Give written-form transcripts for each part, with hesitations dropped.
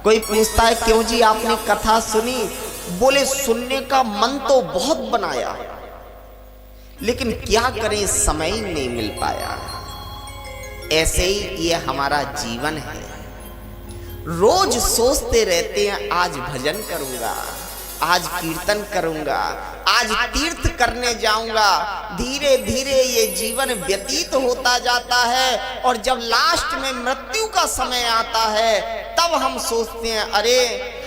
कोई पूछता है क्यों जी आपने कथा सुनी? बोले सुनने का मन तो बहुत बनाया, लेकिन क्या करें समय ही नहीं मिल पाया। ऐसे ही ये हमारा जीवन है। रोज सोचते रहते हैं आज भजन करूंगा, आज कीर्तन करूंगा, आज तीर्थ करने जाऊंगा। धीरे धीरे ये जीवन व्यतीत होता जाता है और जब लास्ट में मृत्यु का समय आता है तब हम सोचते हैं अरे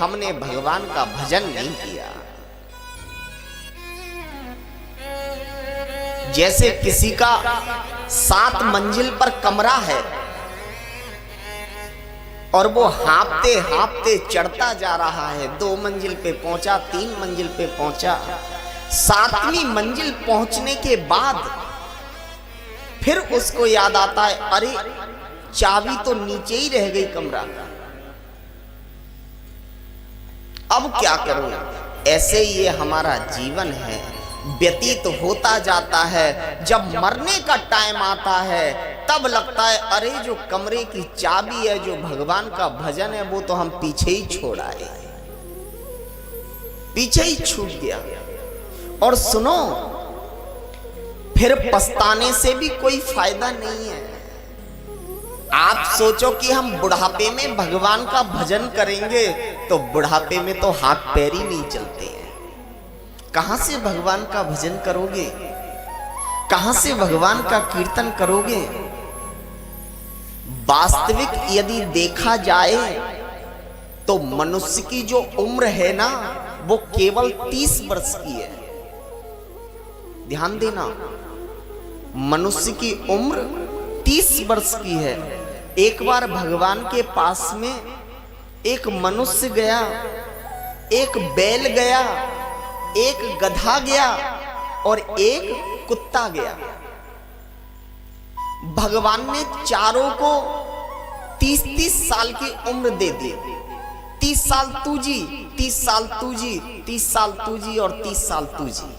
हमने भगवान का भजन नहीं किया। जैसे किसी का 7 मंजिल पर कमरा है और वो हाँपते हाँपते चढ़ता जा रहा है। 2 मंजिल पे पहुंचा, 3 मंजिल पे पहुंचा, 7वीं मंजिल पहुंचने के बाद फिर उसको याद आता है अरे चाबी तो नीचे ही रह गई कमरा, अब क्या करूं। ऐसे ये हमारा जीवन है, व्यतीत होता जाता है। जब मरने का टाइम आता है तब लगता है अरे जो कमरे की चाबी है, जो भगवान का भजन है, वो तो हम पीछे ही छोड़ आए, पीछे ही छूट गया। और सुनो, फिर पछताने से भी कोई फायदा नहीं है। आप सोचो कि हम बुढ़ापे में भगवान का भजन करेंगे तो बुढ़ापे में तो हाथ पैर ही नहीं चलते हैं। कहां से भगवान का भजन करोगे? कहां से भगवान का कीर्तन करोगे? वास्तविक यदि देखा जाए तो मनुष्य की जो उम्र है ना वो केवल 30 वर्ष की है। ध्यान देना, मनुष्य की उम्र 30 वर्ष की है। एक बार भगवान के पास में एक मनुष्य गया, एक बैल गया, एक गधा गया और एक कुत्ता गया। भगवान ने चारों को 30-30 साल की उम्र दे दी। 30 साल तू जी, 30 साल तू जी, 30 साल तू जी और 30 साल तू जी।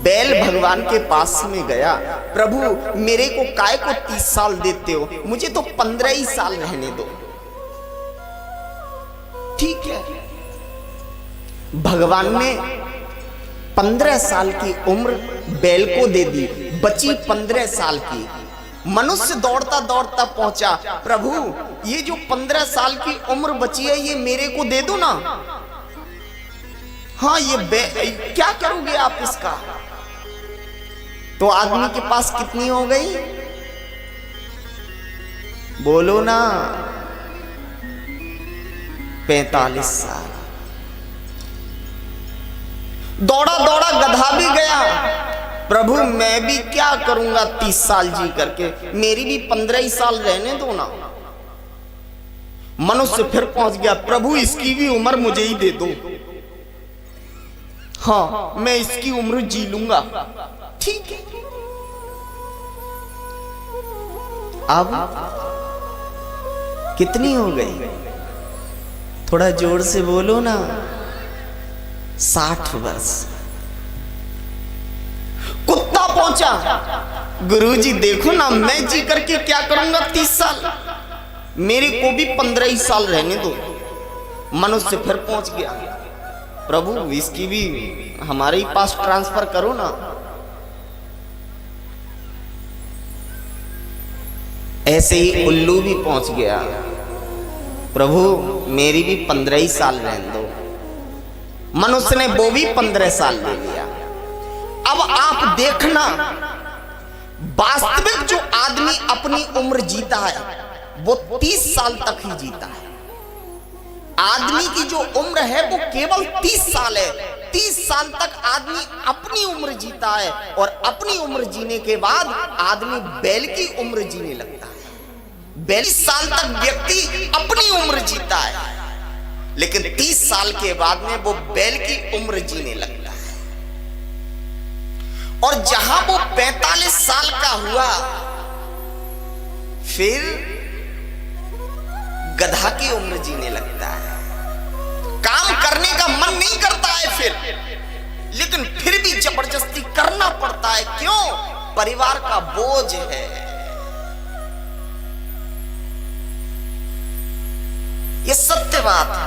बैल भगवान के पास में गया, प्रभु मेरे को काय को 30 साल देते हो, मुझे तो 15 ही साल रहने दो। ठीक है, भगवान ने 15 साल की उम्र बैल को दे दी, बची 15 साल की। मनुष्य दौड़ता दौड़ता पहुंचा, प्रभु ये जो 15 साल की उम्र बची है ये मेरे को दे दो ना। हाँ ये क्या करोगे आप इसका? तो आदमी के पास कितनी हो गई? बोलो ना, 45 साल। दौड़ा दौड़ा गधा भी गया, प्रभु मैं भी क्या करूंगा 30 साल जी करके, मेरी भी 15 ही साल रहने दो ना। मनुष्य फिर पहुंच गया, प्रभु इसकी भी उम्र मुझे ही दे दो। हाँ मैं इसकी उम्र जी लूंगा। ठीक है, अब कितनी हो गई? थोड़ा जोर से बोलो ना। 60 वर्ष। कुत्ता पहुंचा, गुरुजी देखो ना मैं जी करके क्या करूंगा 30 साल, मेरे को भी 15 ही साल रहने दो। मनुष्य फिर पहुंच गया, प्रभु इसकी भी हमारे ही पास ट्रांसफर करो ना। ऐसे ही उल्लू भी पहुंच गया, प्रभु मेरी भी 15 ही साल रहने दो। मनुष्य ने वो भी 15 साल ले लिया। अब आप देखना, वास्तविक जो आदमी अपनी उम्र जीता है वो 30 साल तक ही जीता है। आदमी की जो उम्र है वो केवल 30 साल है। 30 साल तक आदमी अपनी उम्र जीता है और अपनी उम्र जीने के बाद आदमी बैल की उम्र जीने लगता है। 42 साल तक व्यक्ति अपनी उम्र जीता है, लेकिन 30 साल के बाद में वो बैल की उम्र जीने लगता है। और जहां वो 45 साल का हुआ, फिर गधा की उम्र जीने लगता है। काम करने का मन नहीं करता है फिर, लेकिन फिर भी जबरदस्ती करना पड़ता है। क्यों? परिवार का बोझ है। ये सत्य बात है,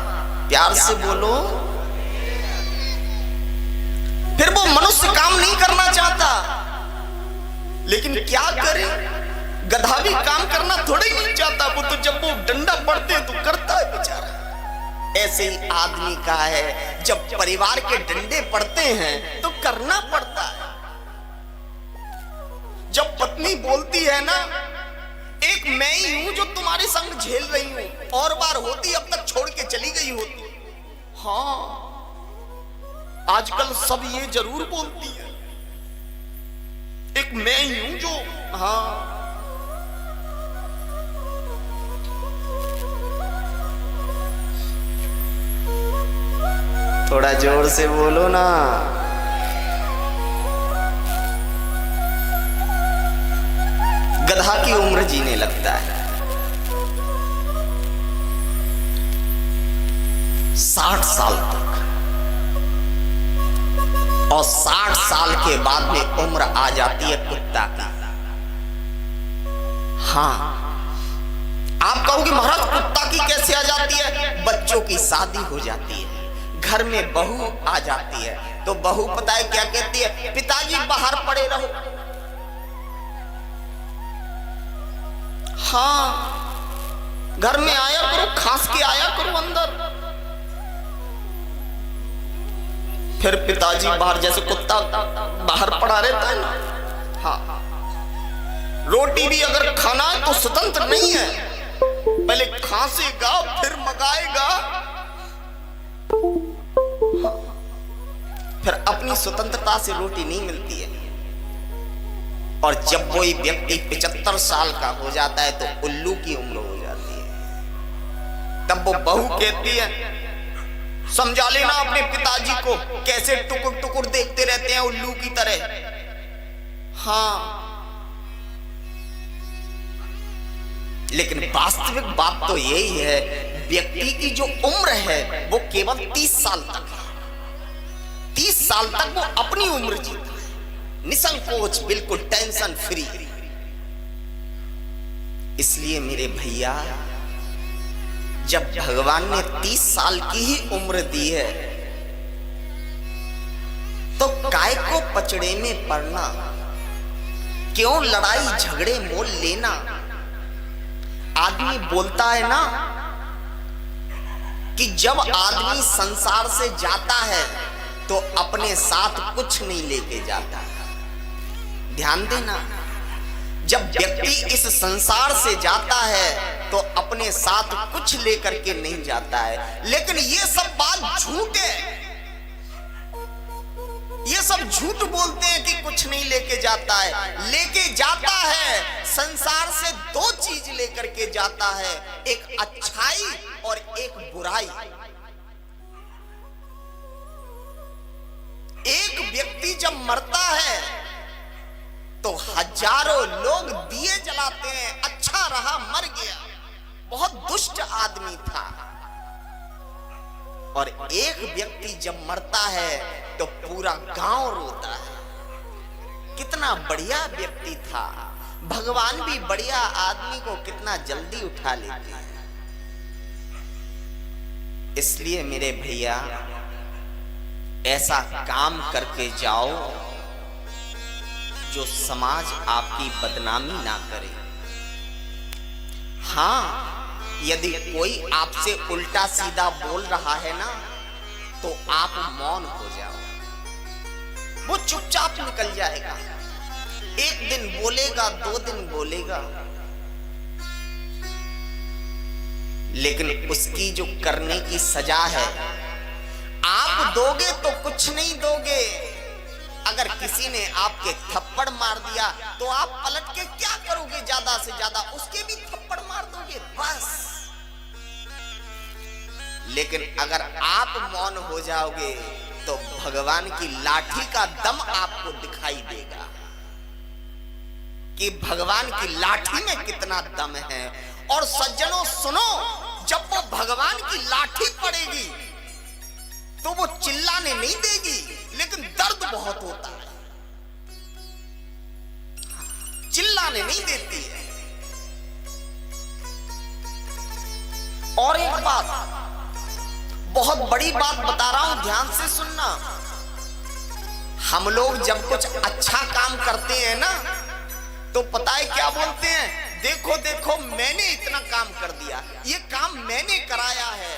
प्यार से बोलो। फिर वो मनुष्य काम नहीं करना चाहता, लेकिन क्या करे, गधा भी काम करना थोड़ी नहीं चाहता, वो तो जब वो डंडा पड़ते हैं तो करता है बेचारा। ऐसे ही आदमी का है, जब परिवार के डंडे पड़ते हैं तो करना पड़ता है। जब पत्नी बोलती है ना, एक मैं ही हूं जो तुम्हारे संग झेल रही हूं, और बार होती अब तक छोड़ के चली गई होती। हाँ, आजकल सब ये जरूर बोलती है, एक मैं ही हूं जो, हाँ। थोड़ा जोर से बोलो ना। गधा की उम्र जीने लगता है 60 साल तक, और 60 साल के बाद में उम्र आ जाती है कुत्ता की। हाँ, आप कहोगे महाराज कुत्ता की कैसे आ जाती है? बच्चों की शादी हो जाती है, घर में बहू आ जाती है, तो बहू पता है क्या कहती है? पिताजी बाहर पड़े रहो। हाँ, घर में आया करो, खांस के आया करो अंदर। फिर पिताजी बाहर, जैसे कुत्ता बाहर पड़ा रहता है ना। हाँ, रोटी भी अगर खाना है तो स्वतंत्र नहीं है, पहले खांसेगा फिर मंगाएगा, फिर अपनी स्वतंत्रता से रोटी नहीं मिलती है। और जब कोई व्यक्ति 75 साल का हो जाता है तो उल्लू की उम्र हो जाती है। तब वो बहू कहती है, समझा लेना अपने पिताजी को, कैसे टुकुर टुकुर देखते रहते हैं उल्लू की तरह। हाँ, लेकिन वास्तविक बात तो यही है, व्यक्ति की जो उम्र है वो केवल 30 साल तक है। 30 साल तक वो अपनी उम्र जीता है, निसंकोच, बिल्कुल टेंशन फ्री। इसलिए मेरे भैया, जब भगवान ने 30 साल की ही उम्र दी है, तो काय को पचड़े में पड़ना, क्यों लड़ाई झगड़े मोल लेना। आदमी बोलता है ना कि जब आदमी संसार से जाता है तो अपने साथ कुछ नहीं लेके जाता। ध्यान देना, जब व्यक्ति इस संसार से जाता है तो अपने साथ कुछ लेकर के नहीं जाता है। लेकिन ये सब बात झूठ है, ये सब झूठ बोलते हैं कि कुछ नहीं लेके जाता है। लेके जाता है, संसार से 2 चीज लेकर के जाता है, एक अच्छाई और एक बुराई। एक व्यक्ति जब मरता है तो हजारों लोग दिए जलाते हैं, अच्छा रहा मर गया, बहुत दुष्ट आदमी था। और एक व्यक्ति जब मरता है तो पूरा गांव रोता है, कितना बढ़िया व्यक्ति था। भगवान भी बढ़िया आदमी को कितना जल्दी उठा लेते हैं। इसलिए मेरे भैया, ऐसा काम करके जाओ जो समाज आपकी बदनामी ना करे। हाँ, यदि कोई आपसे उल्टा सीधा बोल रहा है ना, तो आप मौन हो जाओ, वो चुपचाप निकल जाएगा। 1 दिन बोलेगा, 2 दिन बोलेगा, लेकिन उसकी जो करने की सजा है, आप दोगे तो कुछ नहीं दोगे। अगर किसी ने आपके थप्पड़ मार दिया तो आप पलट के क्या करोगे? ज्यादा से ज्यादा उसके भी थप्पड़ मार दोगे, बस। लेकिन अगर आप मौन हो जाओगे तो भगवान की लाठी का दम आपको दिखाई देगा कि भगवान की लाठी में कितना दम है। और सज्जनों सुनो, जब वो भगवान की लाठी पड़ेगी तो वो चिल्लाने नहीं देगी, लेकिन दर्द बहुत होता है, चिल्लाने नहीं देती है। और एक बात, बहुत बड़ी बात बता रहा हूं, ध्यान से सुनना। हम लोग जब कुछ अच्छा काम करते हैं ना, तो पता है क्या बोलते हैं? देखो देखो मैंने इतना काम कर दिया, ये काम मैंने कराया है।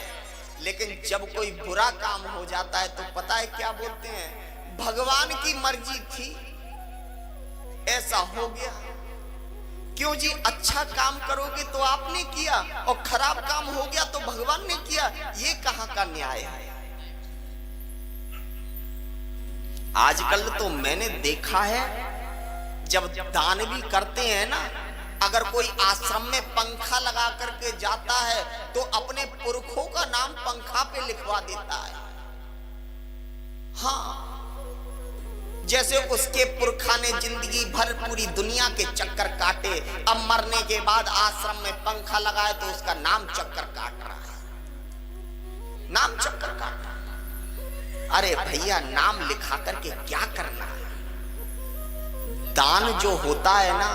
लेकिन जब कोई बुरा काम हो जाता है तो पता है क्या बोलते हैं? भगवान की मर्जी थी, ऐसा हो गया। क्यों जी? अच्छा काम करोगे तो आपने किया, और खराब काम हो गया तो भगवान ने किया। ये कहां का न्याय है? आजकल तो मैंने देखा है, जब दान भी करते हैं ना, अगर कोई आश्रम में पंखा लगा करके जाता है तो अपने पुरखों का नाम पंखा पे लिखवा देता है। हाँ, जैसे उसके पुरखा ने जिंदगी भर पूरी दुनिया के चक्कर काटे, अब मरने के बाद आश्रम में पंखा लगाए तो उसका नाम चक्कर काट रहा है, नाम चक्कर काट रहा है। अरे भैया, नाम लिखा करके क्या करना है? दान जो होता है ना,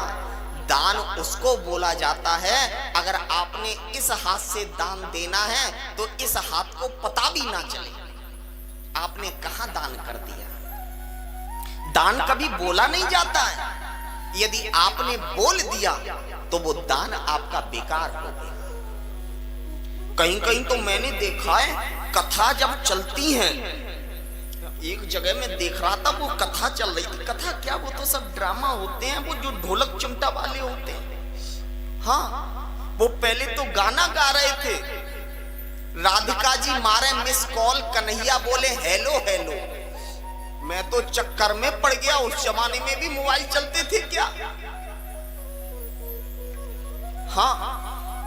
दान उसको बोला जाता है, अगर आपने इस हाथ से दान देना है तो इस हाथ को पता भी ना चले आपने कहां दान कर दिया। दान कभी बोला नहीं जाता है। यदि आपने बोल दिया तो वो दान आपका बेकार हो गया। कहीं कहीं तो मैंने देखा है, कथा जब चलती है, एक जगह में देख रहा था, वो कथा चल रही थी। कथा क्या, वो तो सब ड्रामा होते हैं, वो जो ढोलक चिमटा वाले होते हैं। हाँ, वो पहले तो गाना गा रहे थे, राधिका जी मारे मिस कॉल, कन्हैया बोले हेलो हेलो। मैं तो चक्कर में पड़ गया, उस जमाने में भी मोबाइल चलते थे क्या? हाँ,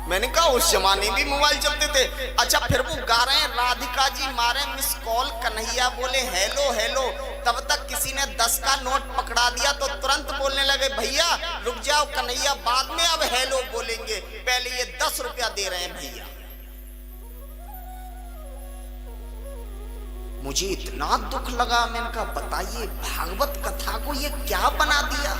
मैंने कहा उस जमाने भी मोबाइल चलते थे। अच्छा, फिर वो गा रहे हैं, राधिका जी मारे मिस कॉल, कन्हैया बोले हेलो हेलो। तब तक किसी ने 10 का नोट पकड़ा दिया तो तुरंत बोलने लगे, भैया रुक जाओ, कन्हैया बाद में अब हेलो बोलेंगे, पहले ये 10 रुपया दे रहे हैं भैया। मुझे इतना दुख लगा, मैंने कहा बताइए, भागवत कथा को ये क्या बना दिया।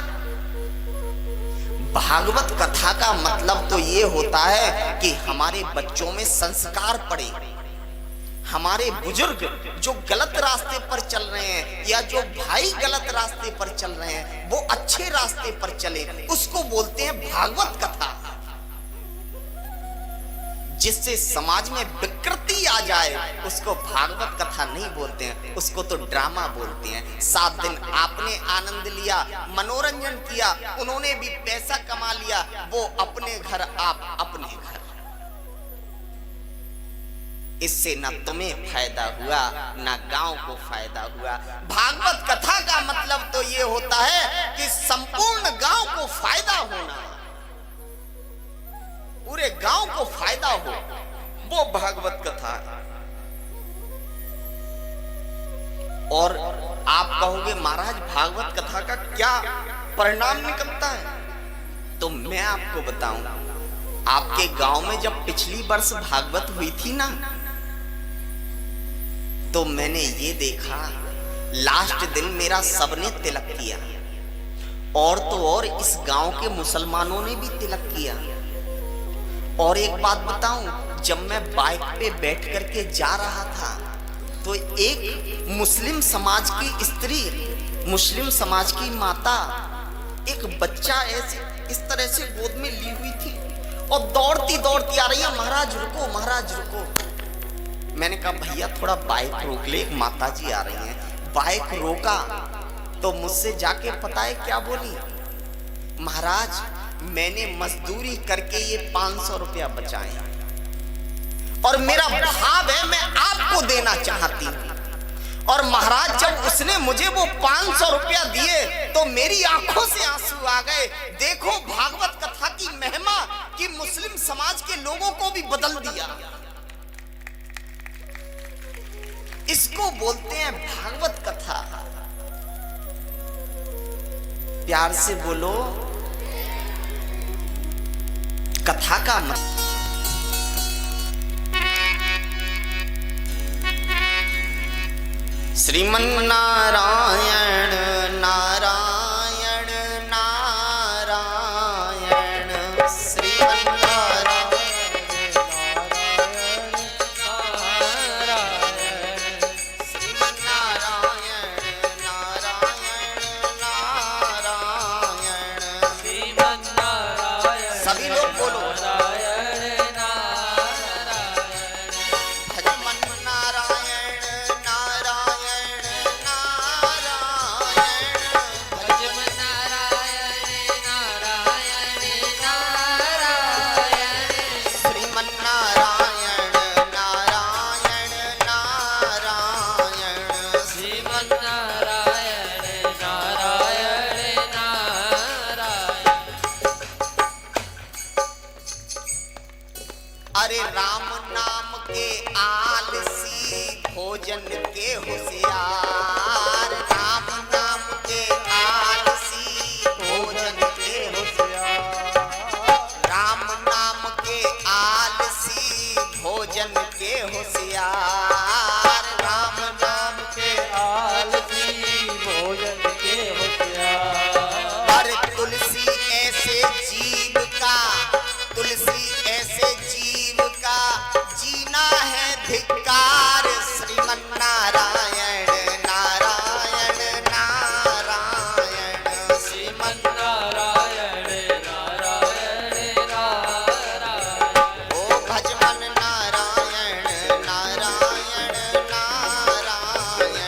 भागवत कथा का मतलब तो ये होता है कि हमारे बच्चों में संस्कार पड़े, हमारे बुजुर्ग जो गलत रास्ते पर चल रहे हैं या जो भाई गलत रास्ते पर चल रहे हैं वो अच्छे रास्ते पर चले, उसको बोलते हैं भागवत कथा। जिससे समाज में विकृति आ जाए उसको भागवत कथा नहीं बोलते हैं, उसको तो ड्रामा बोलते हैं। 7 दिन आपने आनंद लिया, मनोरंजन किया, उन्होंने भी पैसा कमा लिया, वो अपने घर आप अपने घर। इससे न तुम्हें फायदा हुआ न गांव को फायदा हुआ। भागवत कथा का मतलब तो ये होता है कि संपूर्ण गांव को फायदा होना, पूरे गांव को फायदा हो, वो भागवत कथा है। और आप कहोगे महाराज भागवत कथा का क्या परिणाम निकलता है? तो मैं आपको बताऊं, आपके गांव में जब पिछली वर्ष भागवत हुई थी ना, तो मैंने ये देखा, लास्ट दिन मेरा सबने तिलक किया, और तो और इस गांव के मुसलमानों ने भी तिलक किया। और एक बात बताऊं, जब मैं बाइक पे बैठ करके जा रहा था तो एक मुस्लिम समाज की स्त्री, मुस्लिम समाज की माता, एक बच्चा ऐसे इस तरह से गोद में ली हुई थी और दौड़ती दौड़ती आ रही है, महाराज रुको, महाराज रुको। मैंने कहा भैया थोड़ा बाइक रोक ले, एक माता जी आ रही हैं। बाइक रोका तो मुझसे जाके पता है क्या बोली, महाराज मैंने मजदूरी करके ये 500 रुपया बचाए और मेरा भाव है मैं आपको देना चाहती हूँ। और महाराज जब उसने मुझे वो 500 रुपया दिए तो मेरी आंखों से आंसू आ गए। देखो भागवत कथा की महिमा कि मुस्लिम समाज के लोगों को भी बदल दिया। इसको बोलते हैं भागवत कथा। प्यार से बोलो, कथा का मतलब श्रीमन नारायण नारायण नारायण, श्रीमन नारायण अरे राम नाम के आलसी भोजन के होशियार, राम नाम के आलसी भोजन के होशियार, राम नाम के आलसी भोजन के होशियार, राम नाम के आलसी भोजन के होशियार। अरे तुलसी ऐसे जीव का, तुलसी ऐसे जीव का जीना है धिक्कार, श्रीमन नारायण नारायण नारायण, श्रीमन नारायण नारायण नारायण, ओ भजमन नारायण नारायण नारायण,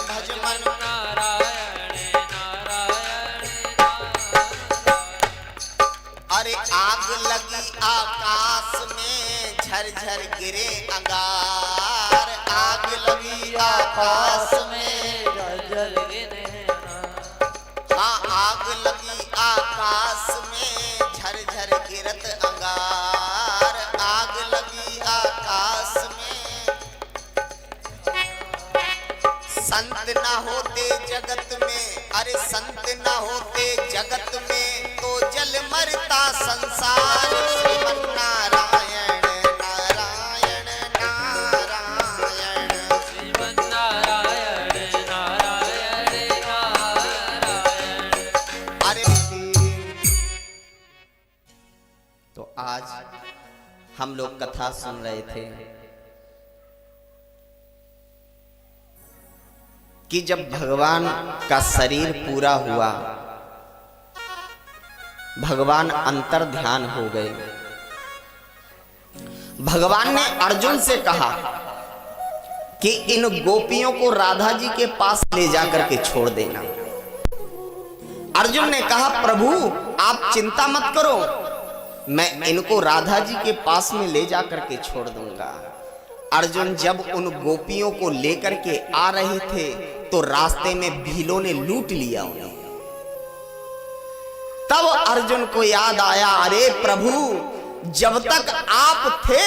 भजमन नारायण नारायण नारायण। अरे आग लगी आकाश में झरझर गिरे अंगार, आग लगी आकाश में झरझर गिरे, हाँ आग लगी आकाश में झरझर गिरत अंगार, आग लगी आकाश में। संत ना होते जगत में, अरे संत ना होते जगत में तो जल मरता संसार, श्रीमन नारायण नारायण नारायण, श्रीमन नारायण नारायण नारायण। अरे तो आज हम लोग कथा सुन रहे थे कि जब भगवान का शरीर पूरा हुआ, भगवान अंतर ध्यान हो गए। भगवान ने अर्जुन से कहा कि इन गोपियों को राधा जी के पास ले जाकर के छोड़ देना। अर्जुन ने कहा प्रभु आप चिंता मत करो, मैं इनको राधा जी के पास में ले जाकर के छोड़ दूंगा। अर्जुन जब उन गोपियों को लेकर के आ रहे थे तो रास्ते में भीलों ने लूट लिया उन्हें। तब अर्जुन को याद आया, अरे प्रभु जब तक आप थे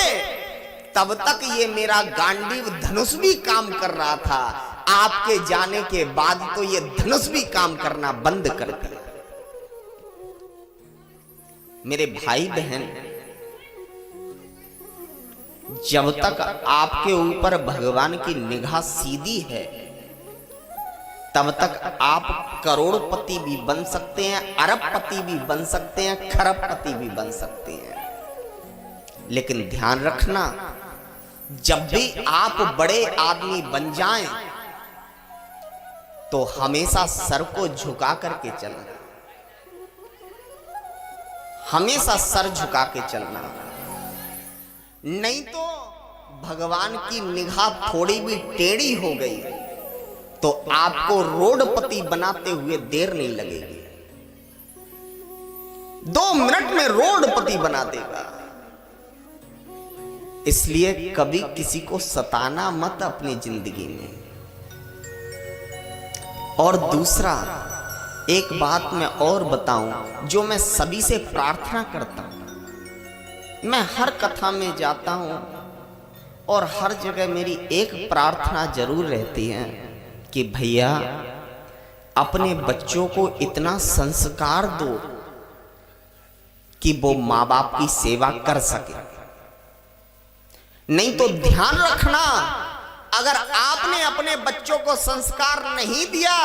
तब तक ये मेरा गांडीव धनुष भी काम कर रहा था, आपके जाने के बाद तो ये धनुष भी काम करना बंद कर दिया। मेरे भाई बहन, जब तक आपके ऊपर भगवान की निगाह सीधी है तब तक आप करोड़पति भी बन सकते हैं, अरबपति भी बन सकते हैं, खरबपति भी बन सकते हैं। लेकिन ध्यान रखना, जब भी आप बड़े आदमी बन जाएं तो हमेशा सर को झुका करके चलना, हमेशा सर झुका के चलना, नहीं तो भगवान की निगाह थोड़ी भी टेढ़ी हो गई तो आपको रोडपति बनाते हुए देर नहीं लगेगी, 2 मिनट में रोडपति बना देगा। इसलिए कभी किसी को सताना मत अपनी जिंदगी में। और दूसरा एक बात मैं और बताऊं जो मैं सभी से प्रार्थना करता हूं। मैं हर कथा में जाता हूं और हर जगह मेरी एक प्रार्थना जरूर रहती है कि भैया अपने बच्चों को इतना संस्कार दो कि वो माँ बाप की सेवा कर सके। नहीं तो ध्यान रखना, अगर आपने अपने बच्चों को संस्कार नहीं दिया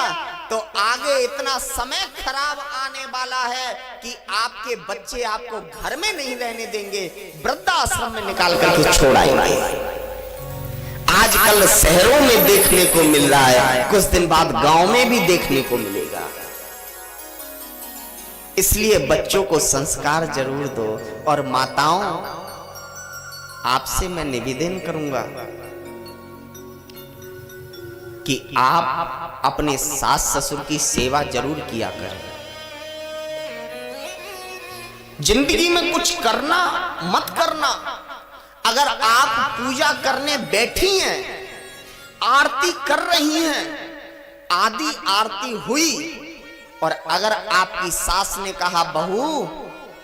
तो आगे इतना समय खराब आने वाला है कि आपके बच्चे आपको घर में नहीं रहने देंगे, वृद्धाश्रम में निकाल कर छोड़ आएंगे। आजकल शहरों में देखने को मिल रहा है, कुछ दिन बाद गांव में भी देखने को मिलेगा। इसलिए बच्चों को संस्कार जरूर दो। और माताओं, आपसे मैं निवेदन करूंगा कि आप अपने सास ससुर की सेवा जरूर किया करें। जिंदगी में कुछ करना मत करना। अगर आप पूजा करने बैठी हैं, आरती कर रही हैं, आदि आरती हुई, और अगर आपकी सास ने कहा बहू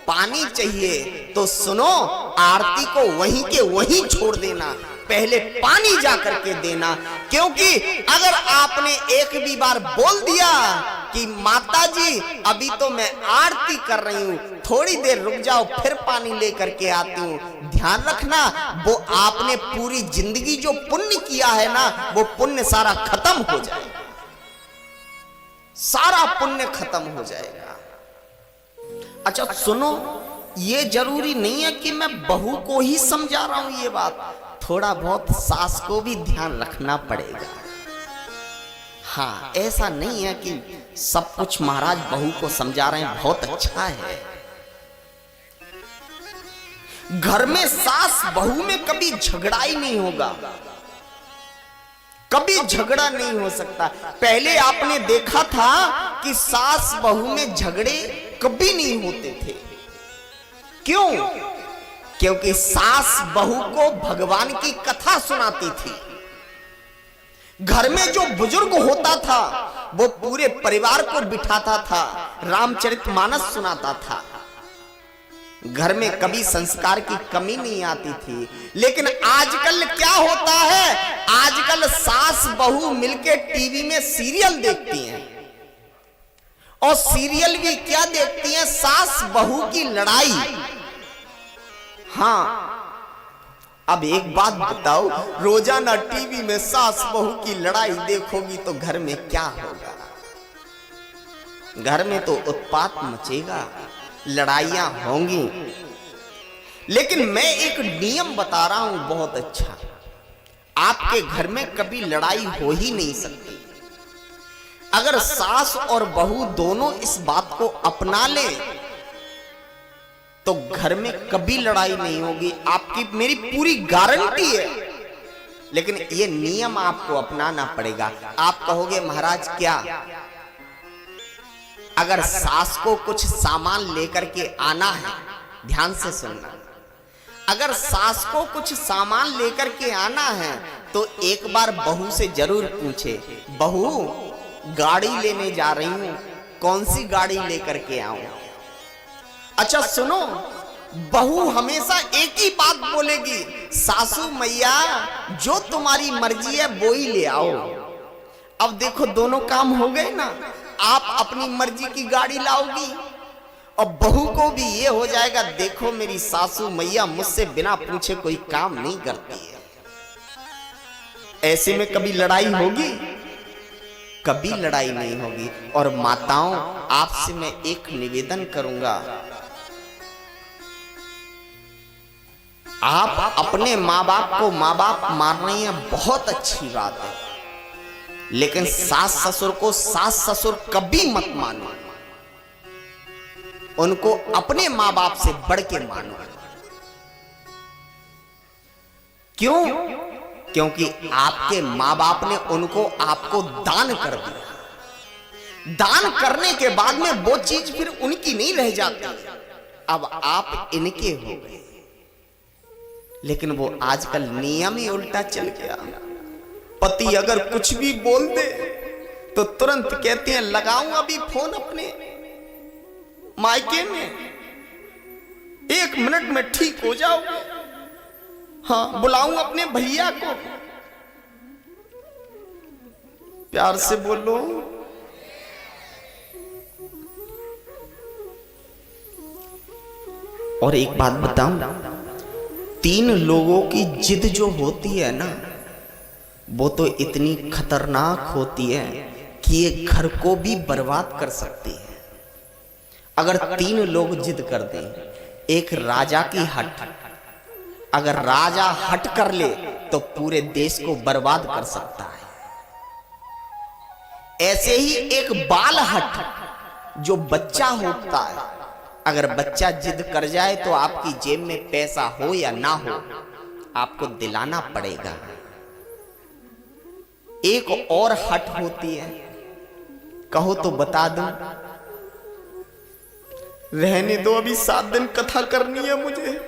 पानी चाहिए, तो सुनो, आरती को वहीं के वहीं छोड़ देना, पहले पानी जा करके देना। क्योंकि अगर आपने एक भी बार बोल दिया कि माता जी अभी तो मैं आरती कर रही हूं, थोड़ी देर रुक जाओ, फिर पानी लेकर के आती हूं, ध्यान रखना वो आपने पूरी जिंदगी जो पुण्य किया है ना, वो पुण्य सारा खत्म हो जाएगा, सारा पुण्य खत्म हो जाएगा। अच्छा सुनो, ये जरूरी नहीं है कि मैं बहू को ही समझा रहा हूं ये बात, थोड़ा बहुत सास को भी ध्यान रखना पड़ेगा। हाँ, ऐसा नहीं है कि सब कुछ महाराज बहू को समझा रहे हैं, बहुत अच्छा है। घर में सास बहू में कभी झगड़ा ही नहीं होगा, कभी झगड़ा नहीं हो सकता। पहले आपने देखा था कि सास बहू में झगड़े कभी नहीं होते थे। क्यों? क्योंकि सास बहू को भगवान की कथा सुनाती थी। घर में जो बुजुर्ग होता था वो पूरे परिवार को बिठाता था, रामचरितमानस सुनाता था। घर में कभी संस्कार की कमी नहीं आती थी। लेकिन आजकल क्या होता है, आजकल सास बहू मिलके टीवी में सीरियल देखती हैं, और सीरियल भी क्या देखती हैं, सास बहू की लड़ाई। हाँ, अब एक बात बताओ, रोजाना टीवी में सास बहू की लड़ाई देखोगी तो घर में क्या होगा? घर में तो उत्पात मचेगा, लड़ाइयां होंगी। लेकिन मैं एक नियम बता रहा हूं बहुत अच्छा, आपके घर में कभी लड़ाई हो ही नहीं सकती। अगर सास और बहू दोनों इस बात को अपना ले तो घर में कभी लड़ाई नहीं होगी, आपकी मेरी पूरी गारंटी है। लेकिन ये नियम आपको अपनाना पड़ेगा। आप कहोगे महाराज क्या? अगर सास को कुछ सामान लेकर के आना है, ध्यान से सुनना, अगर सास को कुछ सामान लेकर के आना है तो एक बार बहू से जरूर पूछे, बहू गाड़ी लेने जा रही हूं, कौन सी गाड़ी लेकर के आऊं? अच्छा सुनो, बहू हमेशा एक ही बात बोलेगी, सासू मैया जो तुम्हारी मर्जी है वो ही ले आओ। अब देखो दोनों काम हो गए ना, आप अपनी मर्जी की गाड़ी लाओगी और बहू को भी ये हो जाएगा, देखो मेरी सासू मैया मुझसे बिना पूछे कोई काम नहीं करती है। ऐसे में कभी लड़ाई होगी? कभी लड़ाई नहीं होगी। और माताओं, आपसे मैं एक निवेदन करूंगा, आप अपने माँ बाप को माँ बाप मान रही हैं, बहुत अच्छी बात है, लेकिन सास ससुर को सास ससुर कभी मत मानो, उनको अपने माँ बाप से बढ़ के मानो। क्यों? क्योंकि आपके माँ बाप ने उनको आपको दान कर दिया। दान करने के बाद में वो चीज फिर उनकी नहीं रह जाती, अब आप इनके हो गए। लेकिन वो आजकल नियम ही उल्टा चल गया। पति अगर कुछ भी बोल दे तो तुरंत कहते हैं लगाऊं अभी फोन अपने मायके में, 1 मिनट में ठीक हो जाओगे। हाँ, बुलाऊं अपने भैया को, प्यार से बोलो। और एक बात बताऊं, 3 लोगों की जिद जो होती है ना, वो तो इतनी खतरनाक होती है कि ये घर को भी बर्बाद कर सकती है। अगर 3 लोग जिद कर दें, एक राजा की हट, अगर राजा हट कर ले तो पूरे देश को बर्बाद कर सकता है। ऐसे ही एक बाल हट, जो बच्चा होता है, अगर बच्चा जिद कर जाए तो आपकी जेब में पैसा हो या ना हो, आपको दिलाना पड़ेगा। एक और हट होती है, कहो तो बता दूं, रहने दो, अभी 7 दिन कथा करनी है मुझे।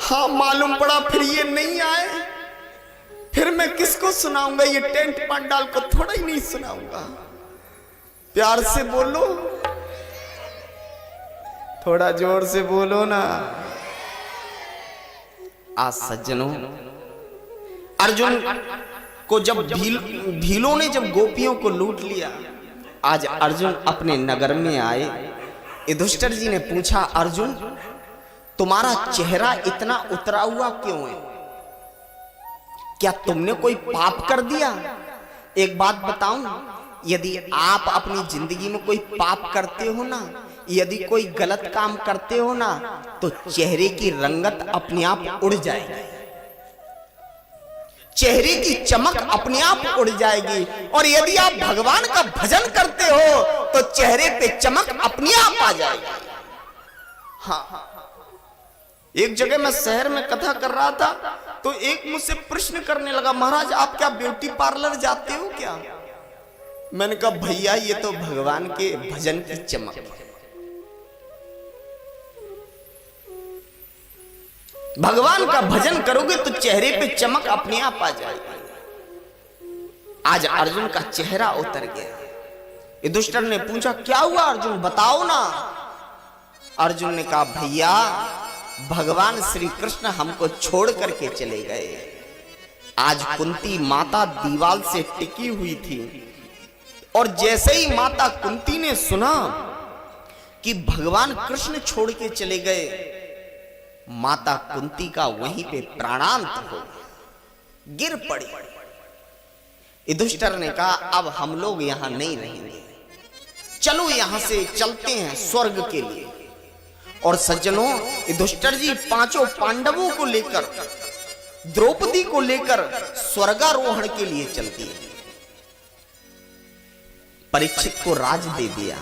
हाँ, मालूम पड़ा फिर ये नहीं आए, फिर मैं किसको सुनाऊंगा? ये टेंट पंडाल को थोड़ा ही नहीं सुनाऊंगा। प्यार से बोलो, थोड़ा जोर से बोलो ना। आज सज्जनों, अर्जुन को जब भीलों ने जब गोपियों को लूट लिया, आज अर्जुन अपने नगर में आए। युधिष्ठिर जी ने पूछा, अर्जुन तुम्हारा चेहरा इतना उतरा हुआ क्यों है? क्या तुमने कोई पाप कर दिया? एक बात बताऊं, यदि आप अपनी जिंदगी में कोई पाप करते हो ना, यदि कोई गलत काम करते हो ना, तो चेहरे की रंगत अपने आप उड़ जाएगी, चेहरे की चमक अपने आप उड़ जाएगी। और यदि आप भगवान का भजन करते हो तो चेहरे पे चमक अपने आप आ जाएगी। हाँ, एक जगह मैं शहर में कथा कर रहा था तो एक मुझसे प्रश्न करने लगा, महाराज आप क्या ब्यूटी पार्लर जाते हो क्या? मैंने कहा भैया ये तो भगवान के भजन की चमक है। भगवान का भजन करोगे तो चेहरे पे चमक अपने आप आ जाएगी। आज अर्जुन का चेहरा उतर गया। युधिष्ठिर ने पूछा, क्या हुआ अर्जुन, बताओ ना। अर्जुन ने कहा, भैया भगवान श्री कृष्ण हमको छोड़ करके चले गए। आज कुंती माता दीवाल से टिकी हुई थी और जैसे ही माता कुंती ने सुना कि भगवान कृष्ण छोड़ के चले गए, माता कुंती का वहीं पे प्राणांत हो गिर पड़ी। युधिष्ठिर ने कहा, अब हम लोग यहां नहीं रहेंगे, चलो यहां से चलते हैं स्वर्ग के लिए। और सज्जनों, युधिष्ठिर जी 5 पांडवों को लेकर, द्रौपदी को लेकर स्वर्गारोहण के लिए चलती है। परीक्षित को राज दे दिया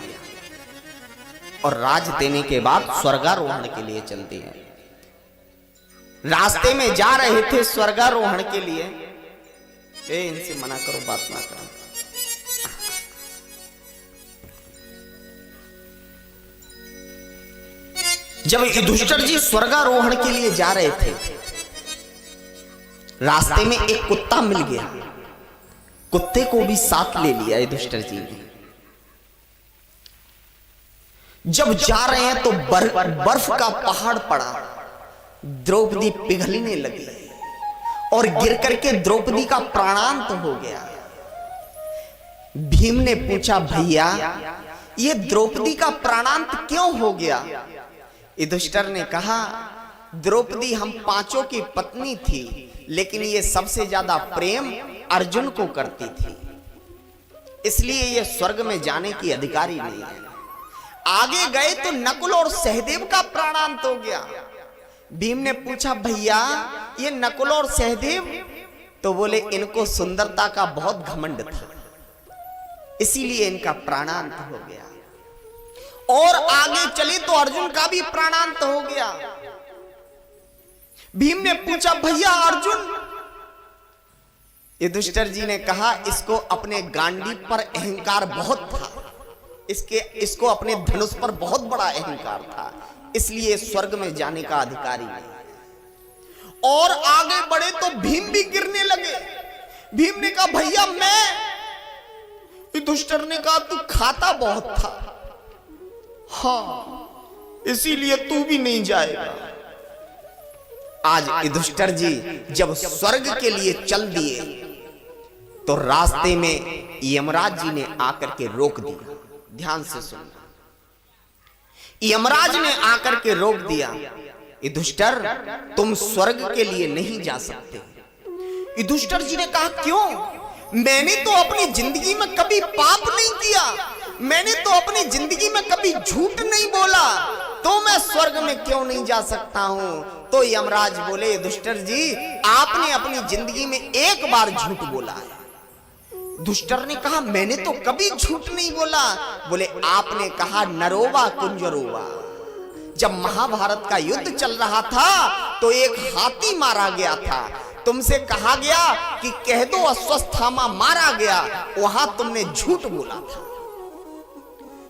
और राज देने के बाद स्वर्गारोहण के लिए चलती है। रास्ते में जा रहे थे स्वर्गारोहण के लिए, इनसे मना करो, बात ना करो। जब युधिष्ठिर जी स्वर्गारोहण के लिए जा रहे थे, रास्ते में एक कुत्ता मिल गया, कुत्ते को भी साथ ले लिया युधिष्ठिर जी ने। जब जा रहे हैं तो बर्फ का पहाड़ पड़ा, द्रौपदी पिघलने लगी और गिर करके द्रौपदी का प्राणांत हो गया। भीम ने पूछा, भैया ये द्रौपदी का प्राणांत क्यों हो गया? युधिष्ठिर ने कहा, द्रौपदी हम 5 की पत्नी थी, लेकिन ये सबसे ज्यादा प्रेम अर्जुन को करती थी, इसलिए ये स्वर्ग में जाने की अधिकारी नहीं है। आगे गए तो नकुल और सहदेव का प्राणांत हो गया। भीम ने पूछा, भैया ये नकुल और सहदेव? तो बोले, इनको सुंदरता का बहुत घमंड था, इसीलिए इनका प्राणांत हो गया। और आगे चले तो अर्जुन का भी प्राणांत हो गया। भीम ने पूछा, भैया अर्जुन? युधिष्ठिर जी ने कहा, इसको अपने गांडी पर अहंकार बहुत था, इसको अपने धनुष पर बहुत बड़ा अहंकार था, इसलिए स्वर्ग में जाने का अधिकारी नहीं। और आगे बढ़े तो भीम भी गिरने लगे। भीम ने कहा, भैया मैं? युधिष्ठिर ने कहा, तू खाता बहुत था, हाँ इसीलिए तू भी नहीं जाएगा। आज युधिष्ठिर जी जब स्वर्ग के लिए चल दिए तो रास्ते में यमराज जी ने आकर के रोक दिया। ध्यान से सुनना, यमराज ने आकर के रोक दिया, युधिष्ठिर तुम स्वर्ग के लिए नहीं जा सकते। युधिष्ठिर जी ने कहा, क्यों? मैंने तो अपनी जिंदगी में कभी पाप नहीं किया, मैंने तो अपनी जिंदगी में कभी झूठ नहीं बोला, तो मैं स्वर्ग में क्यों नहीं जा सकता हूं? तो यमराज बोले, युधिष्ठिर जी आपने अपनी जिंदगी में एक बार झूठ बोला है, दुष्टर ने कहा मैंने तो कभी झूठ नहीं बोला। बोले आपने कहा नरोवा कुंजरोवा। जब महाभारत का युद्ध चल रहा था तो एक हाथी मारा गया था, तुमसे कहा गया कि कह दो अश्वत्थामा मारा गया, वहां तुमने झूठ बोला था।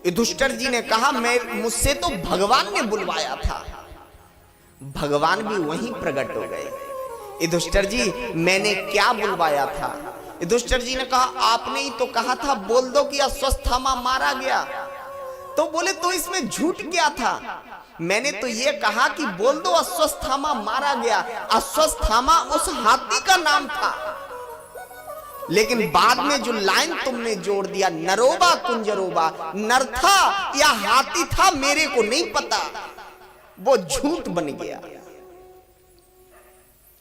युधिष्ठिर जी ने कहा मुझसे तो भगवान ने बुलवाया था। भगवान भी वहीं प्रकट हो गए। युधिष्ठिर जी मैंने क्या बुलवाया था? युधिष्ठिर जी ने कहा आपने ही तो कहा था बोल दो कि अश्वत्थामा मारा गया। तो बोले तो इसमें झूठ क्या था? मैंने तो ये कहा कि बोल दो अश्वत्थामा मारा गया। अश्वत्थामा उस हाथी का नाम था, लेकिन बाद में जो लाइन तुमने जोड़ दिया नरोबा कुंजरोबा, नर था या हाथी था मेरे को नहीं पता, वो झूठ बन गया।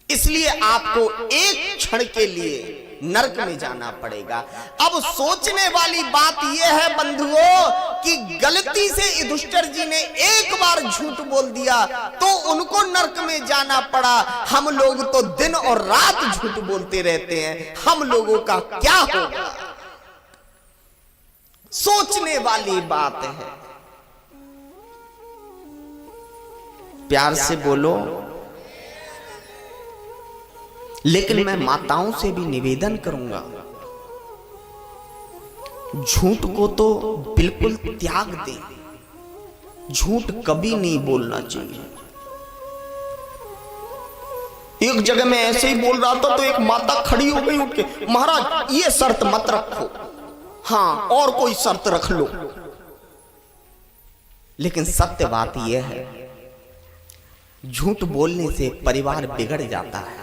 इसलिए आपको एक क्षण के लिए नरक में जाना पड़ेगा। अब सोचने वाली बात यह है बंधुओं कि गलती से युधिष्ठिर जी ने एक बार झूठ बोल दिया तो उनको नरक में जाना पड़ा। हम लोग तो दिन और रात झूठ बोलते रहते हैं, हम लोगों का क्या होगा? सोचने वाली बात है। प्यार से बोलो। लेकिन मैं माताओं से भी निवेदन करूंगा, झूठ को तो बिल्कुल त्याग दें। झूठ कभी नहीं बोलना चाहिए। एक जगह मैं ऐसे ही बोल रहा था तो एक माता खड़ी हो गई उठ के, महाराज ये शर्त मत रखो, हाँ और कोई शर्त रख लो। लेकिन सत्य बात यह है, झूठ बोलने से परिवार बिगड़ जाता है,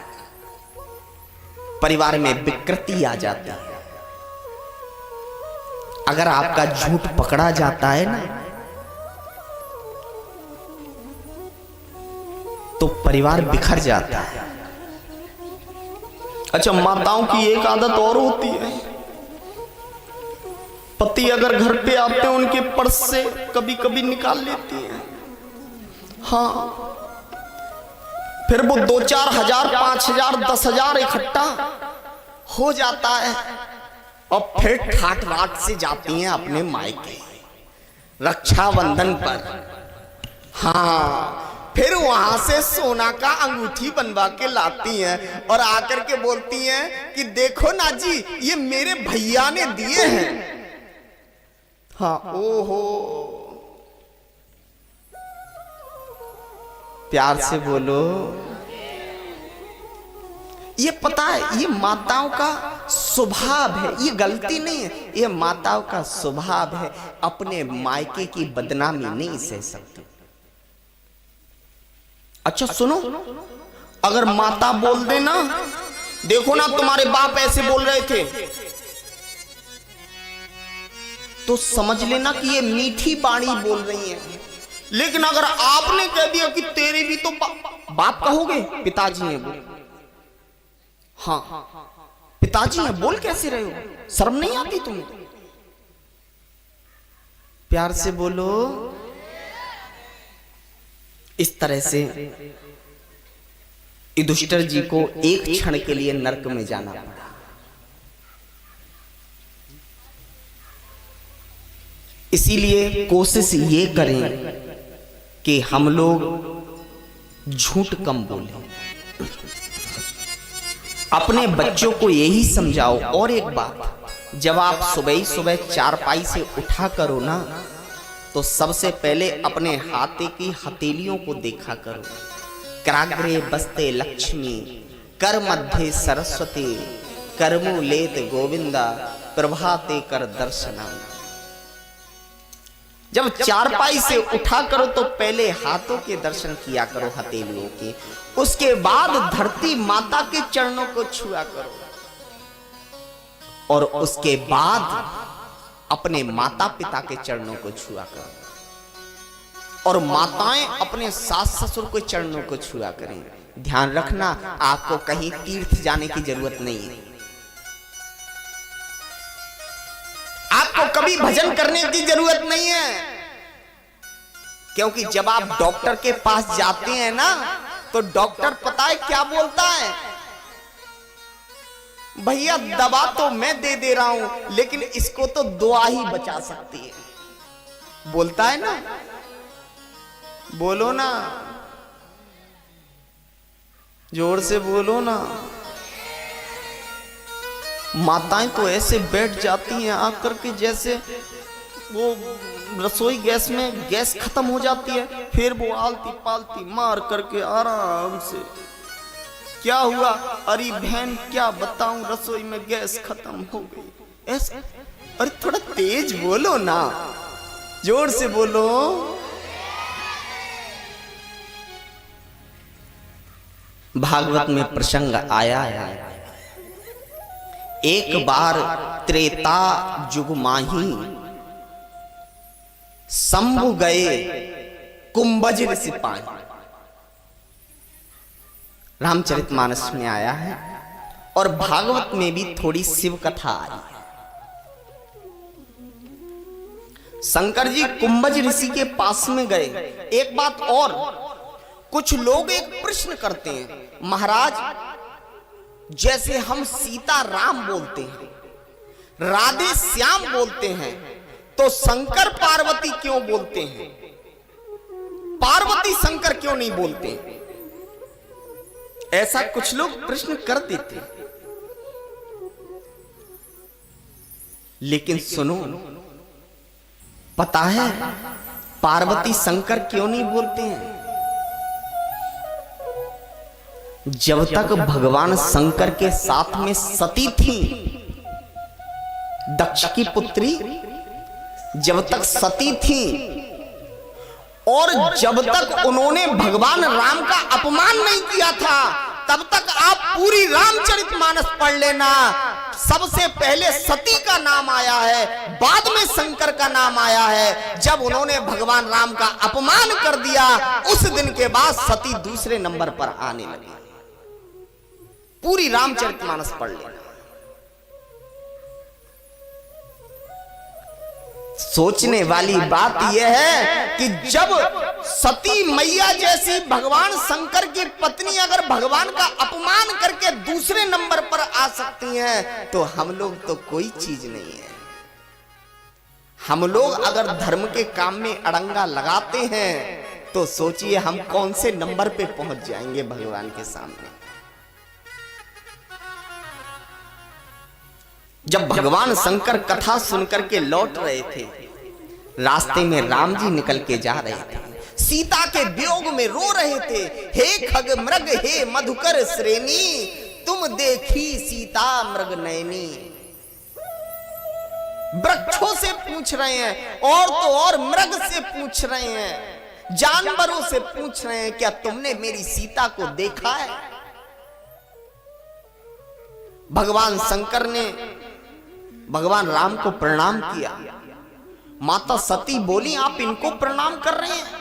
परिवार में विकृति आ जाती है। अगर आपका झूठ पकड़ा जाता है ना तो परिवार बिखर जाता है। अच्छा, माताओं की एक आदत और होती है, पति अगर घर पे आते हैं उनके पर्स से कभी कभी निकाल लेती हैं, हाँ, फिर वो 2-4 हजार 5 हजार 10 हजार इकट्ठा हो जाता है और फिर ठाट बाट से जाती हैं अपने मायके रक्षाबंधन पर। हाँ, फिर वहां से सोना का अंगूठी बनवा के लाती हैं और आकर के बोलती हैं कि देखो ना जी ये मेरे भैया ने दिए हैं। हाँ, ओहो, प्यार से बोलो। ये पता है, ये माताओं का स्वभाव है, ये गलती नहीं है, ये माताओं का स्वभाव है। अपने मायके की बदनामी नहीं सह सकती। अच्छा सुनो, अगर माता बोल देना देखो ना तुम्हारे बाप ऐसे बोल रहे थे, तो समझ लेना कि ये मीठी बाणी बोल रही है। लेकिन अगर आपने कह दिया कि तेरे भी तो बाप कहोगे, पिताजी हैं वो, हाँ पिताजी हैं, बोल कैसे रहे हो, शर्म नहीं आती तुम्हें? प्यार से बोलो। इस तरह से युधिष्ठिर जी को एक क्षण के लिए नरक में जाना पड़ा। इसीलिए कोशिश ये करें कि हम लोग झूठ कम बोलें, अपने बच्चों को यही समझाओ। और एक बात, जब आप सुबह सुबह चारपाई से उठा करो ना तो सबसे पहले अपने हाथे की हथेलियों को देखा करो। कराग्रे बस्ते लक्ष्मी, कर मध्य सरस्वती, करमूलेत गोविंदा, प्रभाते कर दर्शनम। जब चारपाई से उठा करो तो पहले हाथों के दर्शन किया करो, हथेलियों के, उसके बाद धरती माता के चरणों को छुआ करो और उसके बाद अपने माता पिता के चरणों को छुआ करो और माताएं अपने सास ससुर के चरणों को छुआ करें। ध्यान रखना, आपको कहीं तीर्थ जाने की जरूरत नहीं है, आपको कभी भजन करने की जरूरत नहीं है, क्योंकि जब आप डॉक्टर के पास जाते हैं ना तो डॉक्टर पता है क्या बोलता है? भैया दवा तो मैं दे दे रहा हूं, लेकिन इसको तो दुआ ही बचा सकती है। बोलता है ना, बोलो ना, जोर से बोलो ना। माताएं तो ऐसे बैठ जाती हैं आकर के, जैसे वो रसोई गैस में गैस खत्म हो जाती है, फिर वो आलती पालती मार करके आराम से, क्या हुआ? अरे बहन क्या बताऊं, रसोई में गैस खत्म हो गई। ऐसा, अरे थोड़ा तेज बोलो ना, जोर से बोलो। भागवत में प्रसंग आया है, एक बार त्रेता युग माही शंभु गए कुंभज ऋषि पाए। रामचरितमानस में आया है और भागवत में भी थोड़ी शिव कथा आई है। शंकर जी कुंभज ऋषि के पास में गए। एक बात और, कुछ लोग एक प्रश्न करते हैं, महाराज जैसे हम सीता राम बोलते हैं, राधे श्याम बोलते हैं, तो शंकर पार्वती क्यों बोलते हैं? पार्वती शंकर क्यों नहीं बोलते? ऐसा कुछ लोग प्रश्न कर देते। लेकिन सुनो, पता है पार्वती शंकर क्यों नहीं बोलते हैं? जब तक भगवान शंकर के साथ में सती थी, दक्ष की पुत्री, जब तक सती थी और जब तक उन्होंने भगवान राम का अपमान नहीं किया था, तब तक आप पूरी रामचरितमानस पढ़ लेना। सबसे पहले सती का नाम आया है, बाद में शंकर का नाम आया है। जब उन्होंने भगवान राम का अपमान कर दिया, उस दिन के बाद सती दूसरे नंबर पर आने लगी। पूरी रामचरितमानस पढ़ लेना। सोचने वाली बात यह है कि जब सती मैया जैसी भगवान शंकर की पत्नी अगर भगवान का अपमान करके दूसरे नंबर पर आ सकती हैं, तो हम लोग तो कोई चीज नहीं है। हम लोग अगर धर्म के काम में अड़ंगा लगाते हैं, तो सोचिए हम कौन से नंबर पे पहुंच जाएंगे भगवान के सामने। जब भगवान शंकर कथा सुनकर के लौट रहे थे, रास्ते में राम जी निकल के जा रहे थे, सीता के वियोग में रो रहे थे। हे खग मृग हे मधुकर श्रेणी, तुम देखी सीता मृग नयनी। वृक्षों से पूछ रहे हैं, और तो और मृग से पूछ रहे हैं, जानवरों से पूछ रहे हैं, क्या तुमने मेरी सीता को देखा है? भगवान शंकर ने भगवान राम को प्रणाम किया। माता सती बोली, आप इनको प्रणाम कर रहे हैं?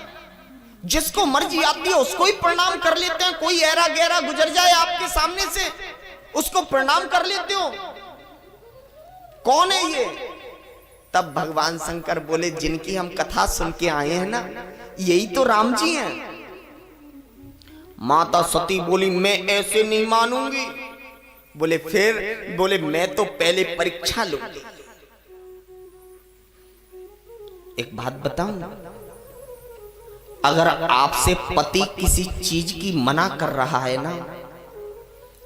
जिसको मर्जी आती है उसको ही प्रणाम कर लेते हैं। कोई ऐरा गहरा गुजर जाए आपके सामने से, उसको प्रणाम कर लेते हो? कौन है ये? तब भगवान शंकर बोले, जिनकी हम कथा सुन के आए हैं ना, यही तो राम जी हैं। माता सती बोली, मैं ऐसे नहीं मानूंगी। बोले फिर? बोले मैं तो पहले परीक्षा लूंगी। एक बात बताऊं, अगर आपसे पति किसी चीज की मना कर रहा है ना,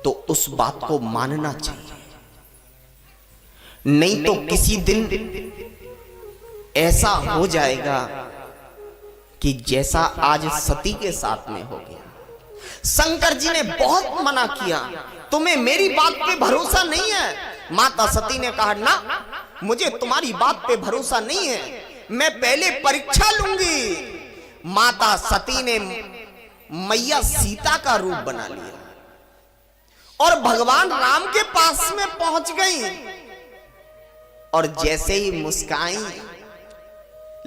तो उस बात को मानना चाहिए। नहीं तो किसी दिन ऐसा हो जाएगा कि जैसा आज सती के साथ में हो गया। शंकर जी ने बहुत मना किया, तुम्हें मेरी बात पे भरोसा नहीं है। माता सती ने कहा, ना मुझे तुम्हारी बात पे भरोसा नहीं है, मैं पहले परीक्षा लूंगी। माता सती ने मैया सीता का रूप बना लिया और भगवान राम के पास में पहुंच गई। और जैसे ही मुस्काई,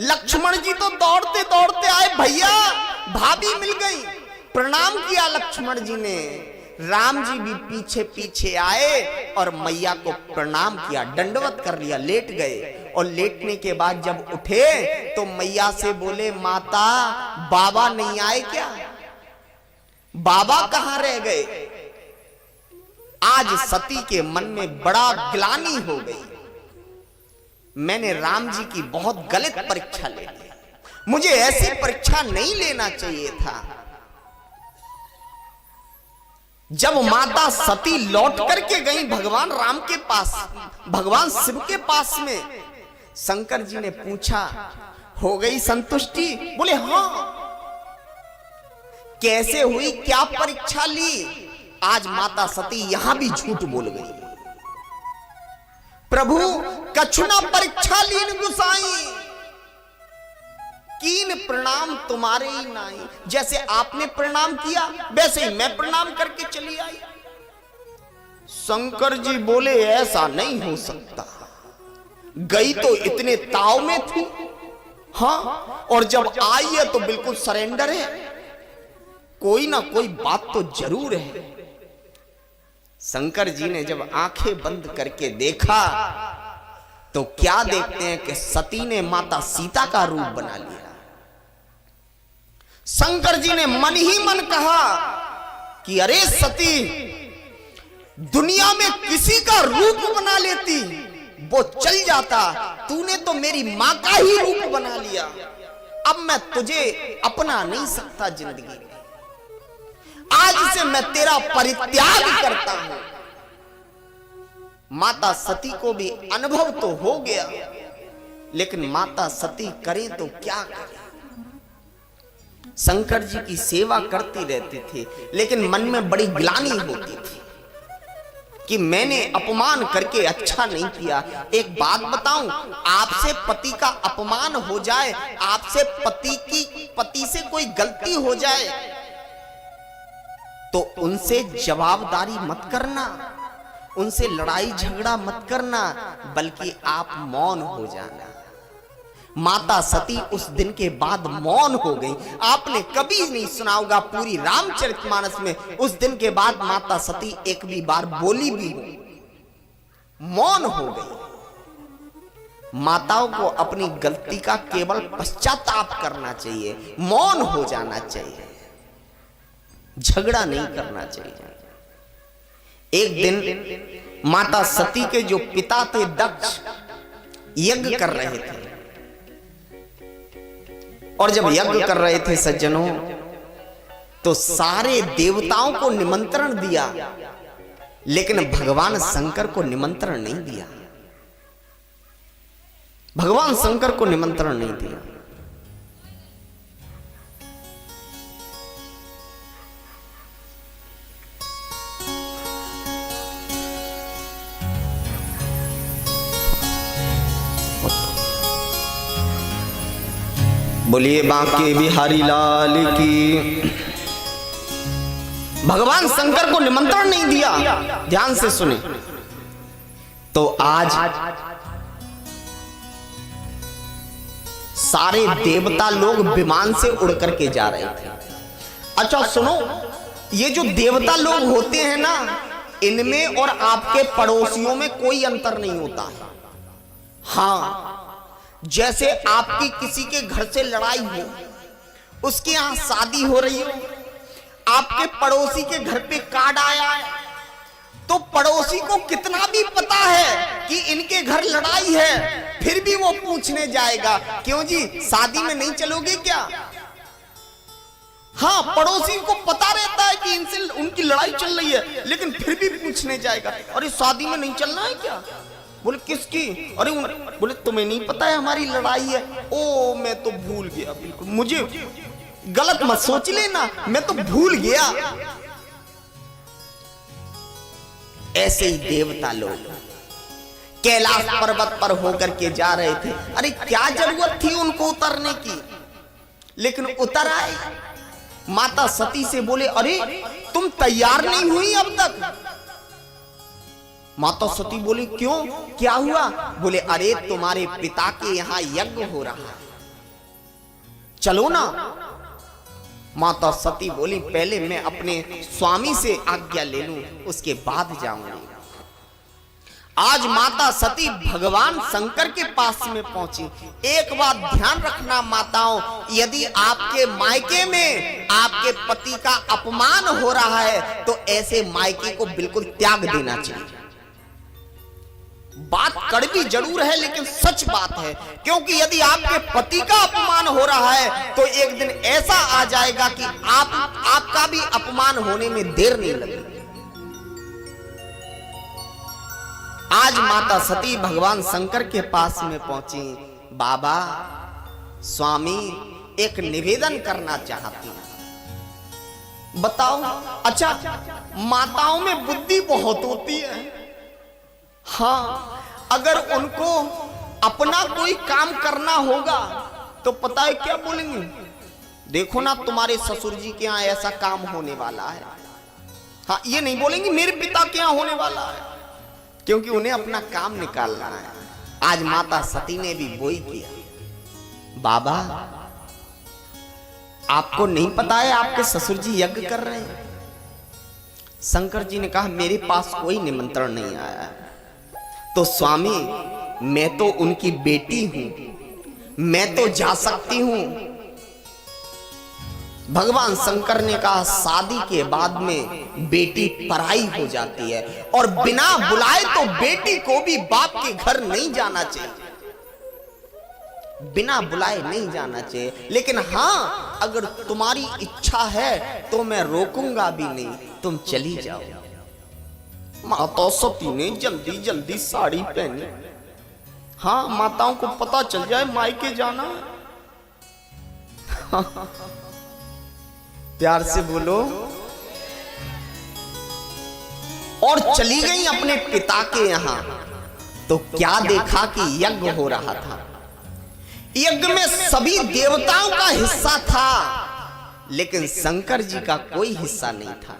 लक्ष्मण जी तो दौड़ते दौड़ते आए, भैया भाभी मिल गई। प्रणाम किया लक्ष्मण जी ने। राम जी भी पीछे पीछे आए और मैया को प्रणाम किया, दंडवत कर लिया, लेट गए। और लेटने के बाद जब उठे तो मैया से बोले, माता बाबा नहीं आए क्या? बाबा कहां रह गए? आज सती के मन में बड़ा ग्लानि हो गई। मैंने राम जी की बहुत गलत परीक्षा ले ली, मुझे ऐसी परीक्षा नहीं लेना चाहिए था। जब माता सती लौट करके गई भगवान राम के पास, भगवान शिव के पास में, शंकर जी ने पूछा, हो गई संतुष्टि? बोले हां। कैसे हुई, क्या परीक्षा ली? आज माता सती यहां भी झूठ बोल गई। प्रभु कछुना परीक्षा लीन गुसाई, कीन प्रणाम तुम्हारे ही नाई। जैसे आपने प्रणाम किया वैसे ही मैं प्रणाम करके चली आई। शंकर जी बोले ऐसा नहीं हो सकता, गई तो इतने ताव में थी, हाँ, और जब आई है तो बिल्कुल सरेंडर है, कोई ना कोई बात तो जरूर है। शंकर जी ने जब आंखें बंद करके देखा तो क्या देखते हैं कि सती ने माता सीता का रूप बना लिया। शंकर जी ने मन ही मन कहा कि अरे सती, दुनिया में किसी का रूप बना लेती वो चल जाता, तूने तो मेरी मां का ही रूप बना लिया। अब मैं तुझे अपना नहीं सकता जिंदगी में, आज से मैं तेरा परित्याग करता हूं। माता सती को भी अनुभव तो हो गया, लेकिन माता सती करें तो क्या करें। शंकर जी की सेवा करती रहती थी, लेकिन मन में बड़ी ग्लानि होती थी कि मैंने अपमान करके अच्छा नहीं किया। एक बात बताऊं, आपसे पति का अपमान हो जाए, आपसे पति से कोई गलती हो जाए तो उनसे जवाबदारी मत करना, उनसे लड़ाई झगड़ा मत करना, बल्कि आप मौन हो जाना। माता सती उस दिन के बाद मौन हो गई। आपने कभी नहीं सुना होगा पूरी रामचरितमानस में उस दिन के बाद माता सती एक भी बार बोली भी हो, मौन हो गई। माताओं को अपनी गलती का केवल पश्चाताप करना चाहिए, मौन हो जाना चाहिए, झगड़ा नहीं करना चाहिए। एक दिन माता सती के जो पिता थे दक्ष, यज्ञ कर रहे थे, और जब यज्ञ कर रहे थे सज्जनों, तो सारे देवताओं को निमंत्रण दिया, लेकिन भगवान शंकर को निमंत्रण नहीं दिया। भगवान शंकर को निमंत्रण नहीं दिया। बोलिए बांके बिहारी लाल की। भगवान शंकर को निमंत्रण नहीं दिया, ध्यान से सुने। तो आज सारे देवता लोग विमान से उड़ करके जा रहे थे। अच्छा सुनो, ये जो देवता लोग होते हैं ना, इनमें और आपके पड़ोसियों में कोई अंतर नहीं होता है। हाँ, जैसे आपकी किसी के घर से लड़ाई हो, उसके यहां शादी हो रही हो, आपके पड़ोसी के घर पे कार्ड आया है, तो पड़ोसी को कितना भी पता है कि इनके घर लड़ाई है, फिर भी वो पूछने जाएगा, क्यों जी शादी में नहीं चलोगे क्या? हाँ, पड़ोसी को पता रहता है कि इनसे उनकी लड़ाई चल रही है, लेकिन फिर भी पूछने जाएगा, अरे शादी में नहीं चलना है क्या? बोले किसकी? अरे बोले तुम्हें नहीं पता है हमारी लड़ाई है? ओ मैं तो भूल गया, बिल्कुल मुझे गलत मत सोच लेना, मैं तो भूल गया। ऐसे ही देवता लोग कैलाश पर्वत पर होकर के जा रहे थे। अरे क्या जरूरत थी उनको उतरने की, लेकिन उतर आए। माता सती से बोले, अरे तुम तैयार नहीं हुई अब तक? माता सती बोली, क्यों, क्या हुआ? बोले, अरे तुम्हारे पिता के यहां यज्ञ हो रहा है, चलो ना। माता सती बोली, पहले मैं अपने स्वामी से आज्ञा ले लूं, उसके बाद जाऊंगी। आज माता सती भगवान शंकर के पास में पहुंची। एक बात ध्यान रखना माताओं, यदि आपके मायके में आपके पति का अपमान हो रहा है तो ऐसे मायके को बिल्कुल त्याग देना चाहिए। बात कड़वी जरूर है लेकिन सच बात है, क्योंकि यदि आपके पति का अपमान हो रहा है तो एक दिन ऐसा आ जाएगा कि आपका भी अपमान होने में देर नहीं लगेगी। आज माता सती भगवान शंकर के पास में पहुंची। बाबा, स्वामी, एक निवेदन करना चाहती हूं, बताओ। अच्छा, माताओं में बुद्धि बहुत होती है। हाँ, अगर उनको अपना कोई काम करना होगा तो पता है क्या बोलेंगे? देखो ना, तुम्हारे ससुर जी के यहाँ ऐसा काम होने वाला है। हाँ, ये नहीं बोलेंगे मेरे पिता के यहाँ होने वाला है, क्योंकि उन्हें अपना काम निकालना है। आज माता सती ने भी वही किया। बाबा, आपको नहीं पता है आपके ससुर जी यज्ञ कर रहे हैं? शंकर जी ने कहा, मेरे पास कोई निमंत्रण नहीं आया है। तो स्वामी, मैं तो उनकी बेटी हूं, मैं तो जा सकती हूं। भगवान शंकर ने कहा, शादी के बाद में बेटी पराई हो जाती है और बिना बुलाए तो बेटी को भी बाप के घर नहीं जाना चाहिए, बिना बुलाए नहीं जाना चाहिए। लेकिन हाँ, अगर तुम्हारी इच्छा है तो मैं रोकूंगा भी नहीं, तुम चली जाओ। माता सती ने जल्दी जल्दी साड़ी पहनी। हाँ, माताओं को पता चल जाए मायके जाना। प्यार से बोलो। और चली गई अपने पिता के यहां। तो क्या देखा कि यज्ञ हो रहा था। यज्ञ में सभी देवताओं का हिस्सा था, लेकिन शंकर जी का कोई हिस्सा नहीं था।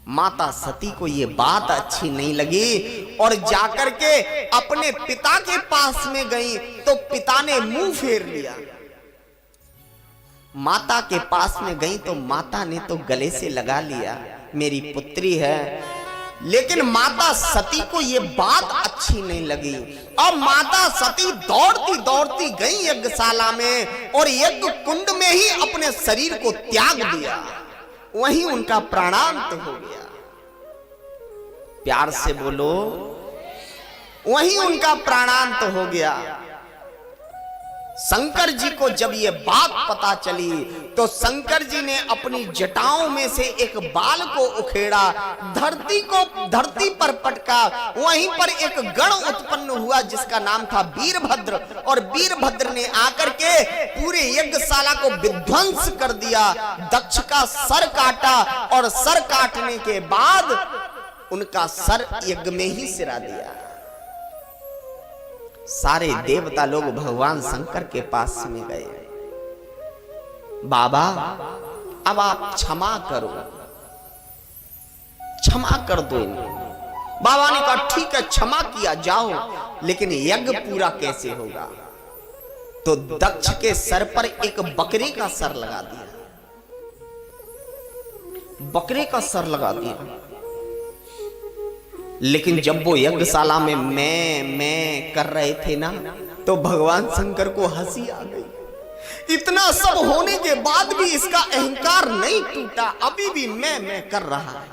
माता सती को यह बात अच्छी नहीं लगी और जाकर के अपने पिता के पास में गई तो पिता ने मुंह फेर लिया। माता के पास में गई तो माता ने तो गले से लगा लिया, मेरी पुत्री है। लेकिन माता सती को यह बात अच्छी नहीं लगी। अब माता सती दौड़ती दौड़ती गई यज्ञशाला में और यज्ञ कुंड में ही अपने शरीर को त्याग दिया। वहीं उनका प्राणांत हो गया। प्यार से बोलो, वहीं उनका प्राणांत हो गया। शंकर जी को जब ये बात पता चली तो शंकर जी ने अपनी जटाओं में से एक बाल को उखेड़ा, धरती पर पटका। वहीं पर एक गण उत्पन्न हुआ जिसका नाम था वीरभद्र, और वीरभद्र ने आकर के पूरे यज्ञशाला को विध्वंस कर दिया। दक्ष का सर काटा और सर काटने के बाद उनका सर यज्ञ में ही सिरा दिया। सारे देवता लोग भगवान शंकर के पास में गए। बाबा, अब आप क्षमा करो, क्षमा कर दो इन्हें। बाबा ने कहा, ठीक है, क्षमा किया जाओ, लेकिन यज्ञ पूरा कैसे होगा? तो दक्ष के सर पर एक बकरे का सर लगा दिया, बकरे का सर लगा दिया। लेकिन जब वो यज्ञशाला में मैं कर रहे थे ना, तो भगवान शंकर को हंसी आ गई। इतना सब होने के बाद भी इसका अहंकार नहीं टूटा, अभी भी मैं कर रहा है।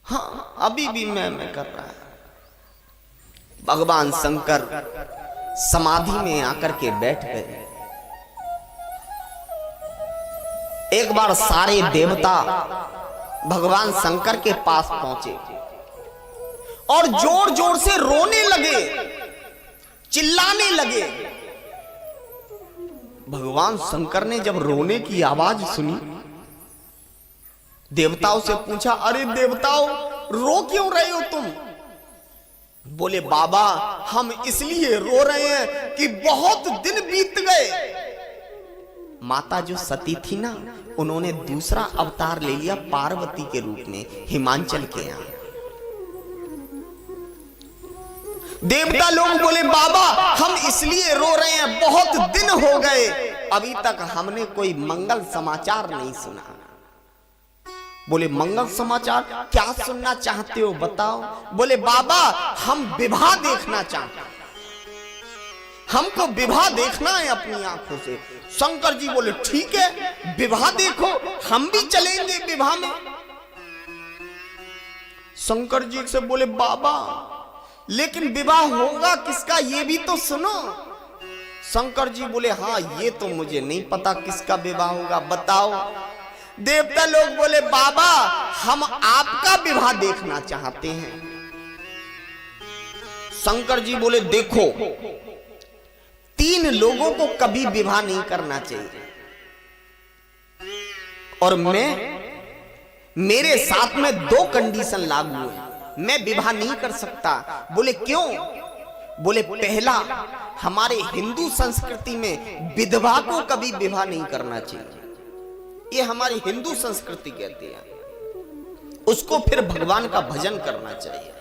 हाँ, अभी भी मैं कर रहा है। भगवान शंकर समाधि में आकर के बैठ गए। एक बार सारे देवता भगवान शंकर के पास पहुंचे और जोर जोर से रोने लगे, चिल्लाने लगे। भगवान शंकर ने जब रोने की आवाज सुनी, देवताओं से पूछा, अरे देवताओं, रो क्यों रहे हो तुम? बोले, बाबा, हम इसलिए रो रहे हैं कि बहुत दिन बीत गए। माता जो सती थी ना, उन्होंने दूसरा अवतार ले लिया पार्वती के रूप में, हिमांचल के यहां। देवता लोग बोले, बाबा, हम इसलिए रो रहे हैं, बहुत दिन हो गए, अभी तक हमने कोई मंगल समाचार नहीं सुना। बोले मंगल समाचार, क्या सुनना चाहते हो बताओ। बोले बाबा हम विवाह देखना चाहते हैं, हमको विवाह देखना है अपनी आंखों से। शंकर जी बोले ठीक है विवाह देखो, हम भी चलेंगे विवाह में। शंकर जी से बोले बाबा लेकिन विवाह होगा किसका ये भी तो सुनो। शंकर जी बोले हाँ ये तो मुझे नहीं पता किसका विवाह होगा, बताओ। देवता लोग बोले बाबा हम आपका विवाह देखना चाहते हैं। शंकर जी बोले देखो 3 लोगों को कभी विवाह नहीं करना चाहिए, और मेरे साथ में 2 कंडीशन लागू है, मैं विवाह नहीं कर सकता। बोले क्यों? बोले पहला हमारे हिंदू संस्कृति में विधवा को कभी विवाह नहीं करना चाहिए, ये हमारी हिंदू संस्कृति कहती है। उसको फिर भगवान का भजन करना चाहिए।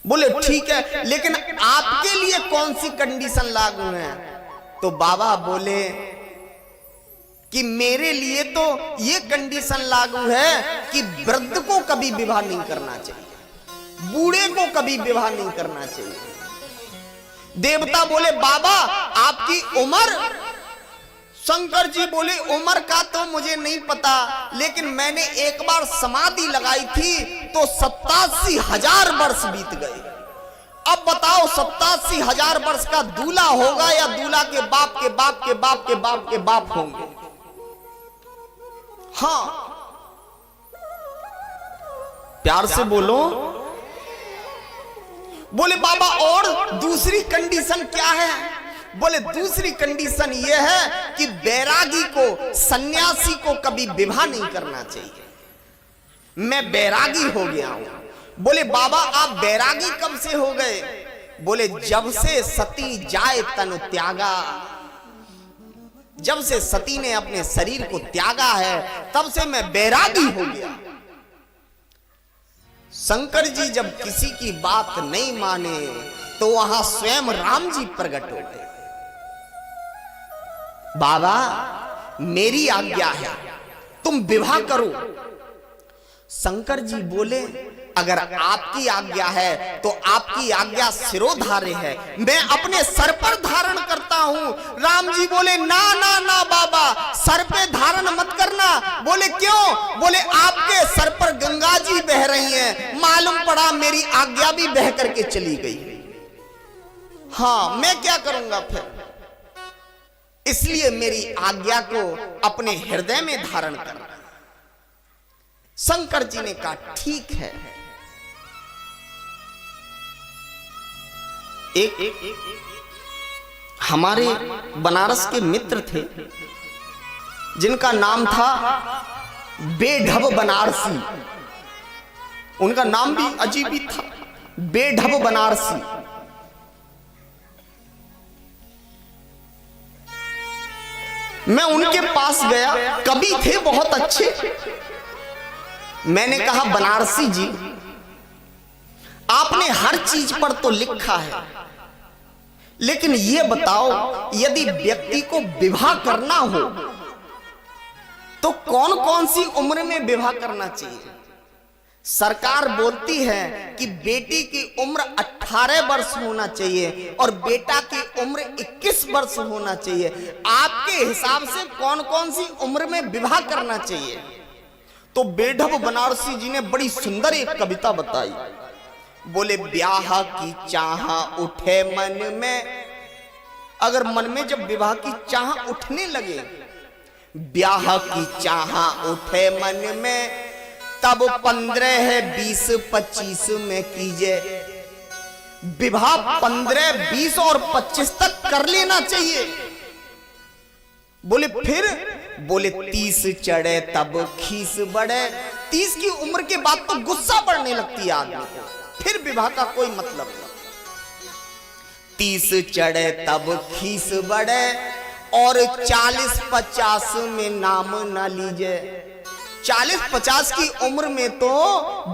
बोले ठीक है लेकिन आपके लिए कौन सी कंडीशन लागू है? तो बाबा बोले कि मेरे लिए तो ये कंडीशन लागू है कि वृद्ध को कभी विवाह नहीं करना चाहिए, बूढ़े को कभी विवाह नहीं करना चाहिए। देवता बोले बाबा आपकी उम्र? शंकर जी बोले उम्र का तो मुझे नहीं पता, लेकिन मैंने एक बार समाधि लगाई थी तो 87,000 वर्ष बीत गए। अब बताओ 87,000 वर्ष का दूल्हा होगा या दूल्हा के बाप के बाप के बाप के बाप के बाप होंगे? हाँ प्यार से बोलो। बोले बाबा और दूसरी कंडीशन क्या है? बोले दूसरी कंडीशन यह है कि बैरागी को, सन्यासी को कभी विवाह नहीं करना चाहिए। मैं बैरागी हो गया हूं। बोले बाबा आप बैरागी कब से हो गए? बोले जब से सती जाए तन त्यागा, जब से सती ने अपने शरीर को त्यागा है तब से मैं बैरागी हो गया। शंकर जी जब किसी की बात नहीं माने तो वहां स्वयं राम जी प्रकट हो गए। बाबा मेरी आज्ञा है तुम विवाह करो। शंकर जी बोले अगर आपकी आज्ञा है तो आपकी आज्ञा सिरोधार्य है, मैं अपने सर पर धारण करता हूं। राम जी बोले ना ना ना बाबा सर पे धारण मत करना। बोले क्यों? बोले आपके सर पर गंगा जी बह रही हैं, मालूम पड़ा मेरी आज्ञा भी बह करके चली गई। हाँ मैं क्या करूंगा फिर, इसलिए मेरी आज्ञा को अपने हृदय में धारण करना। शंकर जी ने कहा ठीक है। एक हमारे बनारस के मित्र थे जिनका नाम था बेढब बनारसी। उनका नाम भी अजीब ही था, बेढब बनारसी। मैं उनके पास गया, कवि थे बहुत अच्छे। मैंने कहा बनारसी जी आपने हर चीज पर तो लिखा है, लेकिन ये बताओ यदि व्यक्ति को विवाह करना हो तो कौन कौन सी उम्र में विवाह करना चाहिए? सरकार बोलती है कि बेटी की उम्र 18 वर्ष होना चाहिए और बेटा की उम्र 21 वर्ष होना चाहिए। आपके हिसाब से कौन कौन सी उम्र में विवाह करना चाहिए? तो बेढब बनारसी जी ने बड़ी सुंदर एक कविता बताई। बोले ब्याह की चाह उठे मन में, अगर मन में जब विवाह की चाह उठने लगे, ब्याह की चाह उठे मन में, तब 15, 20, 25 में कीजिए विवाह। 15, 20 और 25 तक कर लेना चाहिए। बोले फिर? बोले 30 चढ़े तब खीस बढ़े। 30 की उम्र के बाद तो गुस्सा बढ़ने लगती है आदमी को, फिर विवाह का कोई मतलब नहीं। 30 चढ़े तब खीस बढ़े और 40-50 में नाम ना लीजिए। 40-50 की उम्र में तो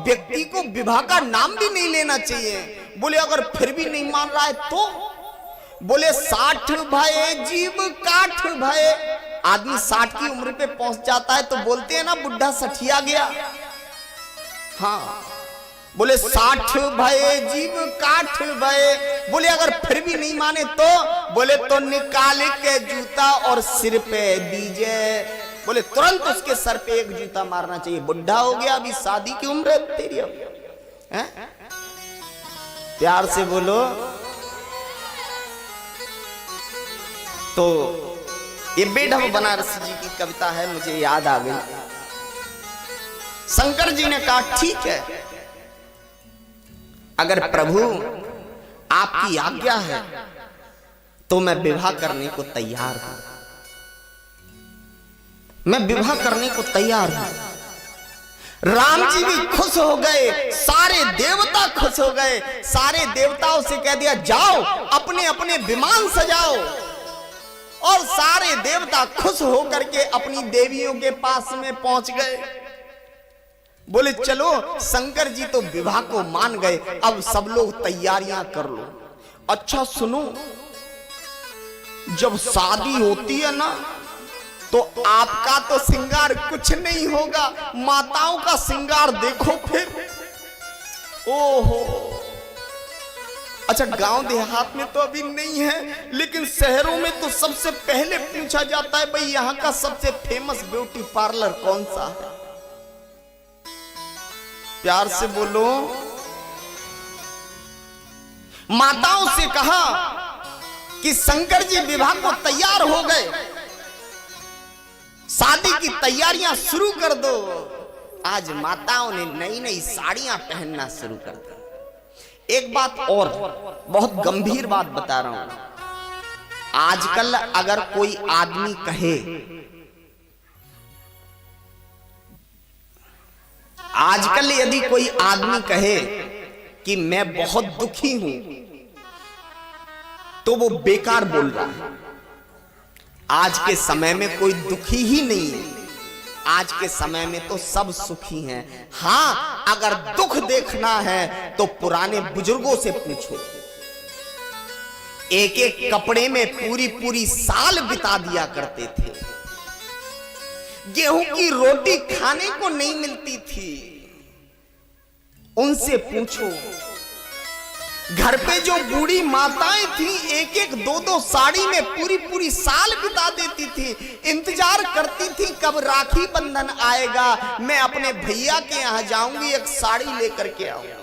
व्यक्ति को विवाह का नाम भी नहीं लेना चाहिए। बोले अगर फिर भी नहीं मान रहा है तो? बोले 60 भये जीव काठ भये, आदमी 60 की उम्र पे पहुंच जाता है तो बोलते हैं ना बुढ़ा सठिया गया। हाँ, बोले 60 भये जीव काठ भये। बोले अगर फिर भी नहीं माने तो बोले तो निकाल के जूता और सिर पे दीजिए। बोले तुरंत उसके सर पे एक जूता मारना चाहिए। बुढ़ा हो गया, अभी शादी की उम्र है तेरी है? प्यार से बोलो। तो ये बेढब बनारसी जी की कविता है, मुझे याद आ गई। शंकर जी ने कहा ठीक है, अगर प्रभु आपकी आज्ञा है तो मैं विवाह करने को तैयार हूं, मैं विवाह करने को तैयार हूं। राम जी भी खुश हो गए, सारे देवता खुश हो गए। सारे देवताओं से कह दिया जाओ अपने अपने विमान सजाओ, और सारे देवता खुश होकर के अपनी देवियों के पास में पहुंच गए। बोले चलो, शंकर जी तो विवाह को मान गए, अब सब लोग तैयारियां कर लो। अच्छा सुनो, जब शादी होती है ना तो आपका तो श्रृंगार कुछ नहीं होगा, माताओं का श्रृंगार देखो फिर। ओहो, अच्छा गांव देहात में तो अभी नहीं है, लेकिन शहरों में तो सबसे पहले पूछा जाता है भाई यहां का सबसे फेमस ब्यूटी पार्लर कौन सा है। प्यार से बोलो। माताओं से कहा कि शंकर जी विवाह को तैयार हो गए, शादी की तैयारियां शुरू कर दो। आज माताओं ने नई नई साड़ियां पहनना शुरू कर दी। एक बात और, बहुत गंभीर बात बता रहा हूं। आजकल अगर कोई आदमी कहे, आजकल यदि कोई आदमी कहे कि मैं बहुत दुखी हूं, तो वो बेकार बोल रहा है। आज के समय में कोई दुखी ही नहीं है, आज के समय में तो सब सुखी हैं। हां, अगर दुख देखना है तो पुराने बुजुर्गों से पूछो, एक एक कपड़े में पूरी पूरी साल बिता दिया करते थे, गेहूं की रोटी खाने को नहीं मिलती थी। उनसे पूछो, घर पे जो बूढ़ी माताएं थी एक एक दो दो साड़ी में पूरी पूरी साल बिता देती थी, इंतजार करती थी कब राखी बंधन आएगा, मैं अपने भैया के यहां जाऊंगी, एक साड़ी लेकर के आऊंगी।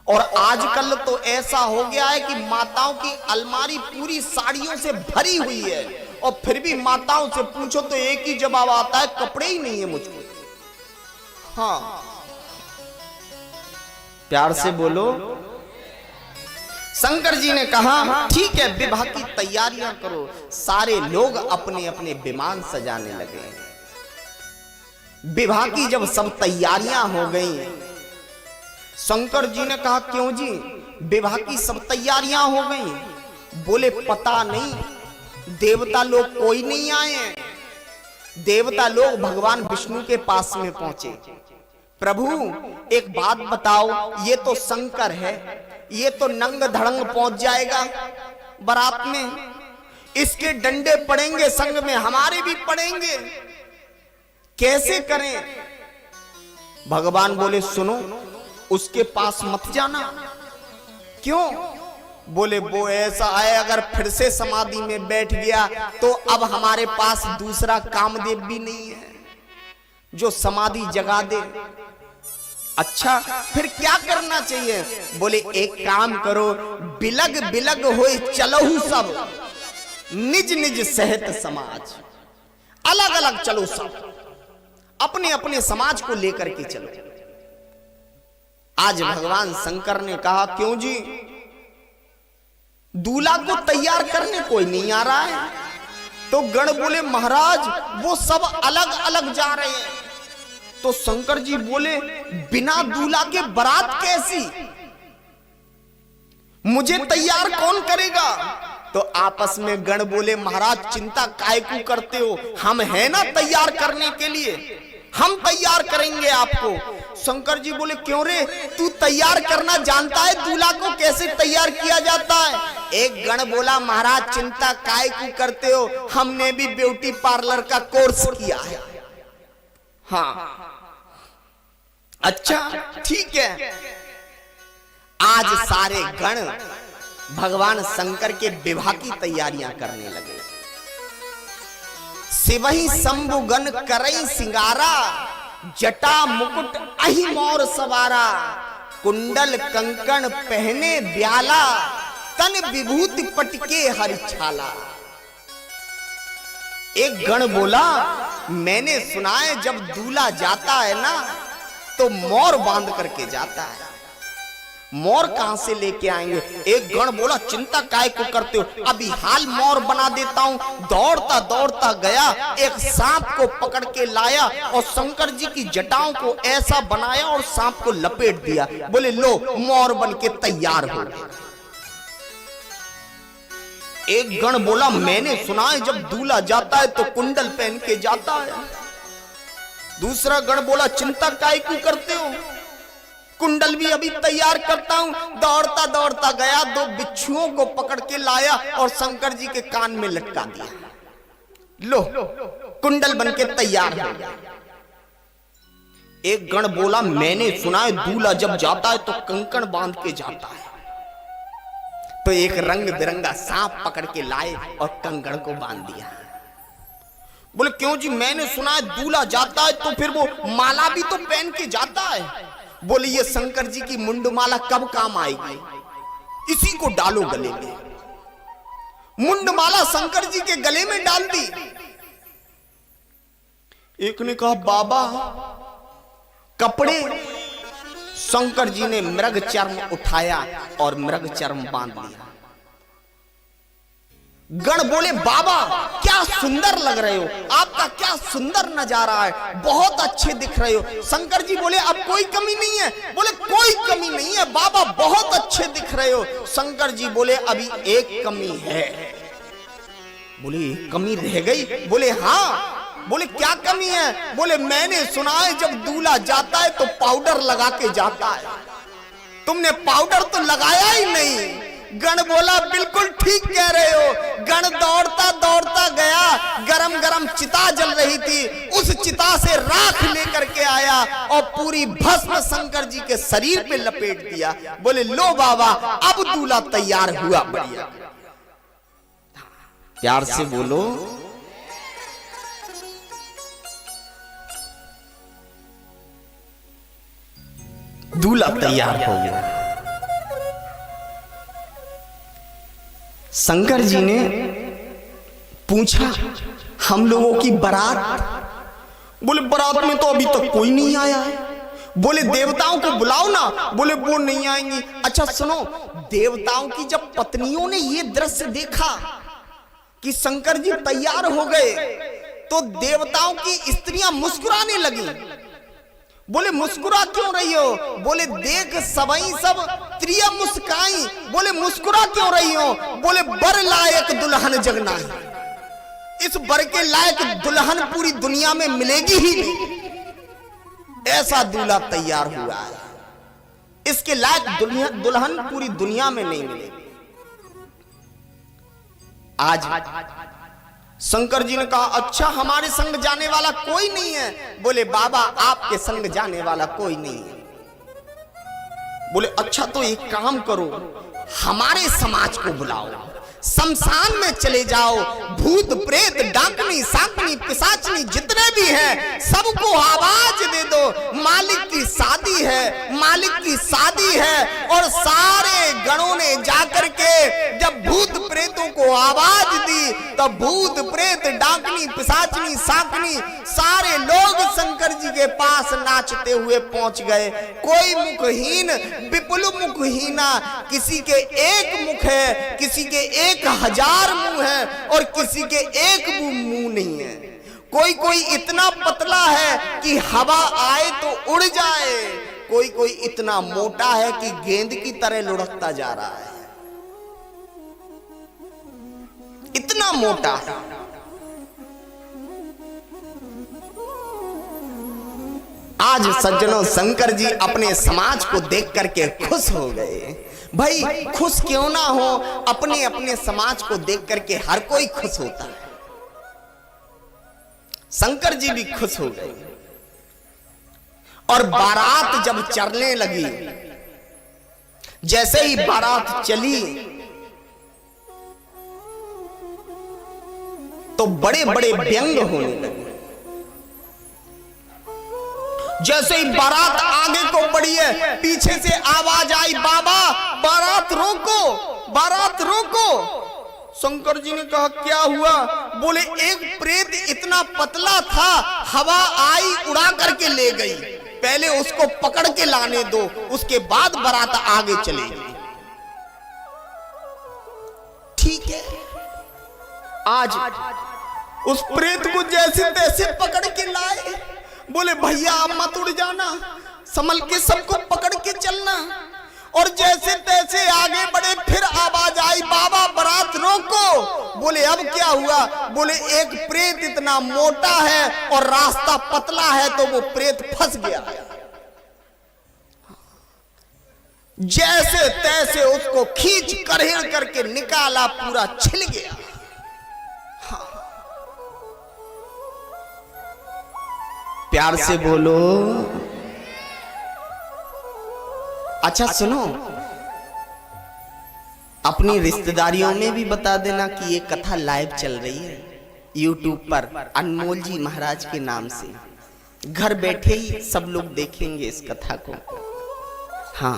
और आजकल तो ऐसा हो गया है कि माताओं की अलमारी पूरी साड़ियों से भरी हुई है, और फिर भी माताओं से पूछो तो एक ही जवाब आता है, कपड़े ही नहीं है मुझको। हाँ, प्यार से बोलो। शंकर जी ने कहा ठीक है, विवाह की तैयारियां करो। सारे लोग अपने अपने विमान सजाने लगे। विवाह की जब सब तैयारियां हो गई, शंकर जी ने कहा क्यों जी, विवाह की सब तैयारियां हो गई? बोले पता नहीं, देवता लोग कोई नहीं आए। देवता लोग भगवान विष्णु के पास में पहुंचे। प्रभु एक बात बताओ, ये तो शंकर है, ये तो नंग धड़ंग पहुंच जाएगा बारात में, इसके डंडे पड़ेंगे संग में, हमारे भी पड़ेंगे, कैसे करें? भगवान बोले सुनो, उसके पास मत जाना। क्यों? बोले वो ऐसा है, अगर फिर से समाधि में बैठ गया तो अब हमारे पास दूसरा कामदेव भी नहीं है जो समाधि जगा दे। अच्छा फिर क्या करना चाहिए? बोले एक काम करो, बिलग बिलग होए चलहु सब, निज निज सहित समाज, अलग अलग चलो सब, अपने अपने समाज को लेकर के चलो। आज भगवान शंकर ने कहा क्यों जी, दूल्हा को तैयार करने कोई नहीं आ रहा है? तो गण बोले महाराज वो सब अलग अलग जा रहे हैं। तो शंकर जी बोले बिना दूल्हा के बारात कैसी, मुझे तैयार कौन करेगा? तो आपस में गण बोले महाराज चिंता काहे को करते हो, हम हैं ना तैयार करने के लिए, हम तैयार करेंगे आपको। शंकर जी बोले क्यों रे, तू तैयार करना जानता है? दूल्हा को कैसे तैयार किया जाता है? एक गण बोला महाराज चिंता काय क्यों करते हो, हमने भी ब्यूटी पार्लर का कोर्स किया है। हाँ अच्छा ठीक है। आज सारे गण भगवान शंकर के विवाह की तैयारियां करने लगे। शिवहि शंभु गण करई सिंगारा, जटा मुकुट अहि मोर सवारा, कुंडल कंकण पहने ब्याला, तन विभूति पटके हरि छाला। एक गण बोला मैंने सुना है जब दूल्हा जाता है ना तो मोर बांध करके जाता है, मोर कहां से लेके आएंगे। एक गण बोला चिंता काय को करते हो, अभी हाल मोर बना देता हूं। दौड़ता दौड़ता गया, एक सांप को पकड़ के लाया और शंकर जी की जटाओं को ऐसा बनाया और सांप को लपेट दिया। बोले लो मोर बन के तैयार हो। एक गण बोला मैंने सुना है जब दूल्हा जाता है तो कुंडल पहन के जाता है। दूसरा गण बोला चिंता काय क्यों करते हो, कुंडल भी अभी तैयार करता हूं। दौड़ता दौड़ता गया, दो बिच्छुओं को पकड़ के लाया और शंकर जी के कान में लटका दिया। लो कुंडल बन के तैयार हो गया। एक गण बोला मैंने सुना है दूल्हा जब जाता है तो कंकण बांध के जाता है। तो एक रंग बिरंगा सांप पकड़ के लाए और कंकण को बांध दिया। बोले क्यों जी, मैंने सुना है दूल्हा जाता है तो फिर वो माला भी तो पहन के जाता है। बोले ये शंकर जी की मुंडमाला कब काम आएगी, इसी को डालो गले में। मुंडमाला शंकर जी के गले में डाल दी। एक ने कहा बाबा कपड़े, शंकर जी ने मृग चर्म उठाया और मृग चर्म बांध लिया। गण बोले बाबा क्या सुंदर लग रहे हो, आपका क्या सुंदर नजारा है, बहुत अच्छे दिख रहे हो। शंकर जी बोले अब कोई कमी नहीं है। बोले कोई कमी नहीं है बाबा, बहुत अच्छे दिख रहे हो। शंकर जी बोले अभी एक कमी है। बोले एक कमी रह गई। बोले हाँ। बोले क्या कमी है। बोले मैंने सुना है जब दूल्हा जाता है तो पाउडर लगा के जाता है, तुमने पाउडर तो लगाया ही नहीं। गण बोला बिल्कुल ठीक कह रहे हो। गण दौड़ता दौड़ता गया, गरम गरम चिता जल रही थी, उस चिता से राख लेकर के आया और पूरी भस्म शंकर जी के शरीर पे लपेट दिया। बोले लो बाबा अब दूल्हा तैयार हुआ। बढ़िया प्यार से बोलो दूल्हा तैयार हो गया। शंकर जी ने पूछा हम लोगों की बारात। बोले बारात में तो अभी तक कोई नहीं आया है। बोले देवताओं को बुलाओ ना। बोले वो नहीं आएंगी। अच्छा सुनो, देवताओं की जब पत्नियों ने ये दृश्य देखा कि शंकर जी तैयार हो गए तो देवताओं की स्त्रियां मुस्कुराने लगी। बोले मुस्कुरा क्यों रही हो। बोले देख सबई सब त्रिया मुस्काई। बोले मुस्कुरा क्यों रही हो। बोले बर लायक दुल्हन जगना है, इस बर के लायक दुल्हन पूरी दुनिया में मिलेगी ही नहीं। ऐसा दूल्हा तैयार हुआ है, इसके लायक दुल्हन पूरी दुनिया में नहीं मिलेगी। आज शंकर जी ने कहा अच्छा हमारे संग जाने वाला कोई नहीं है। बोले बाबा आपके संग जाने वाला कोई नहीं है। बोले अच्छा तो एक काम करो, हमारे समाज को बुलाओ, शमशान में चले जाओ, भूत प्रेत डाकनी साकनी पिशाचनी जितने भी हैं सबको आवाज दे दो मालिक की शादी है, मालिक की शादी है। और सारे गणों ने जाकर के जब भूत प्रेतों को आवाज दी तब भूत प्रेत डाकनी पिशाचनी साकनी सारे लोग शंकर जी के पास नाचते हुए पहुंच गए। कोई मुखहीन विपुल मुखहीना, किसी के एक मुख है, किसी के 1000 मुंह है और किसी के एक मुंह नहीं है। कोई कोई इतना पतला है कि हवा आए तो उड़ जाए, कोई कोई इतना मोटा है कि गेंद की तरह लुढ़कता जा रहा है, इतना मोटा। आज सज्जनों शंकर जी अपने समाज को देख करके खुश हो गए। भाई खुश क्यों ना हो, अपने अपने समाज को देख करके हर कोई खुश होता है। शंकर जी भी खुश हो गए और बारात जब चलने लगी, जैसे ही बारात चली तो बड़े बड़े व्यंग होने लगे। जैसे ही बारात आगे को बढ़ी है, पीछे से आवाज आई, बाबा बारात रोको, बारात रोको। शंकर जी ने कहा क्या हुआ? बोले एक प्रेत इतना पतला था, हवा आई उड़ा करके ले गई, पहले उसको पकड़ के लाने दो, उसके बाद बारात आगे चलेगी। ठीक है, आज उस प्रेत को जैसे तैसे पकड़ के लाए। बोले भैया आप मत उड़ जाना, संभल के सबको पकड़ के चलना। और जैसे तैसे आगे बढ़े, फिर आवाज आई, बाबा बारात रोको। बोले अब क्या हुआ? बोले एक प्रेत इतना मोटा है और रास्ता पतला है, तो वो प्रेत फंस गया। जैसे तैसे उसको खींच करेड़ करके निकाला, पूरा छिल गया। प्यार से बोलो। अच्छा सुनो, अपनी रिश्तेदारियों में भी बता देना कि ये कथा लाइव चल रही है YouTube पर, अनमोल जी महाराज के नाम से। घर बैठे ही सब लोग देखेंगे इस कथा को। हाँ,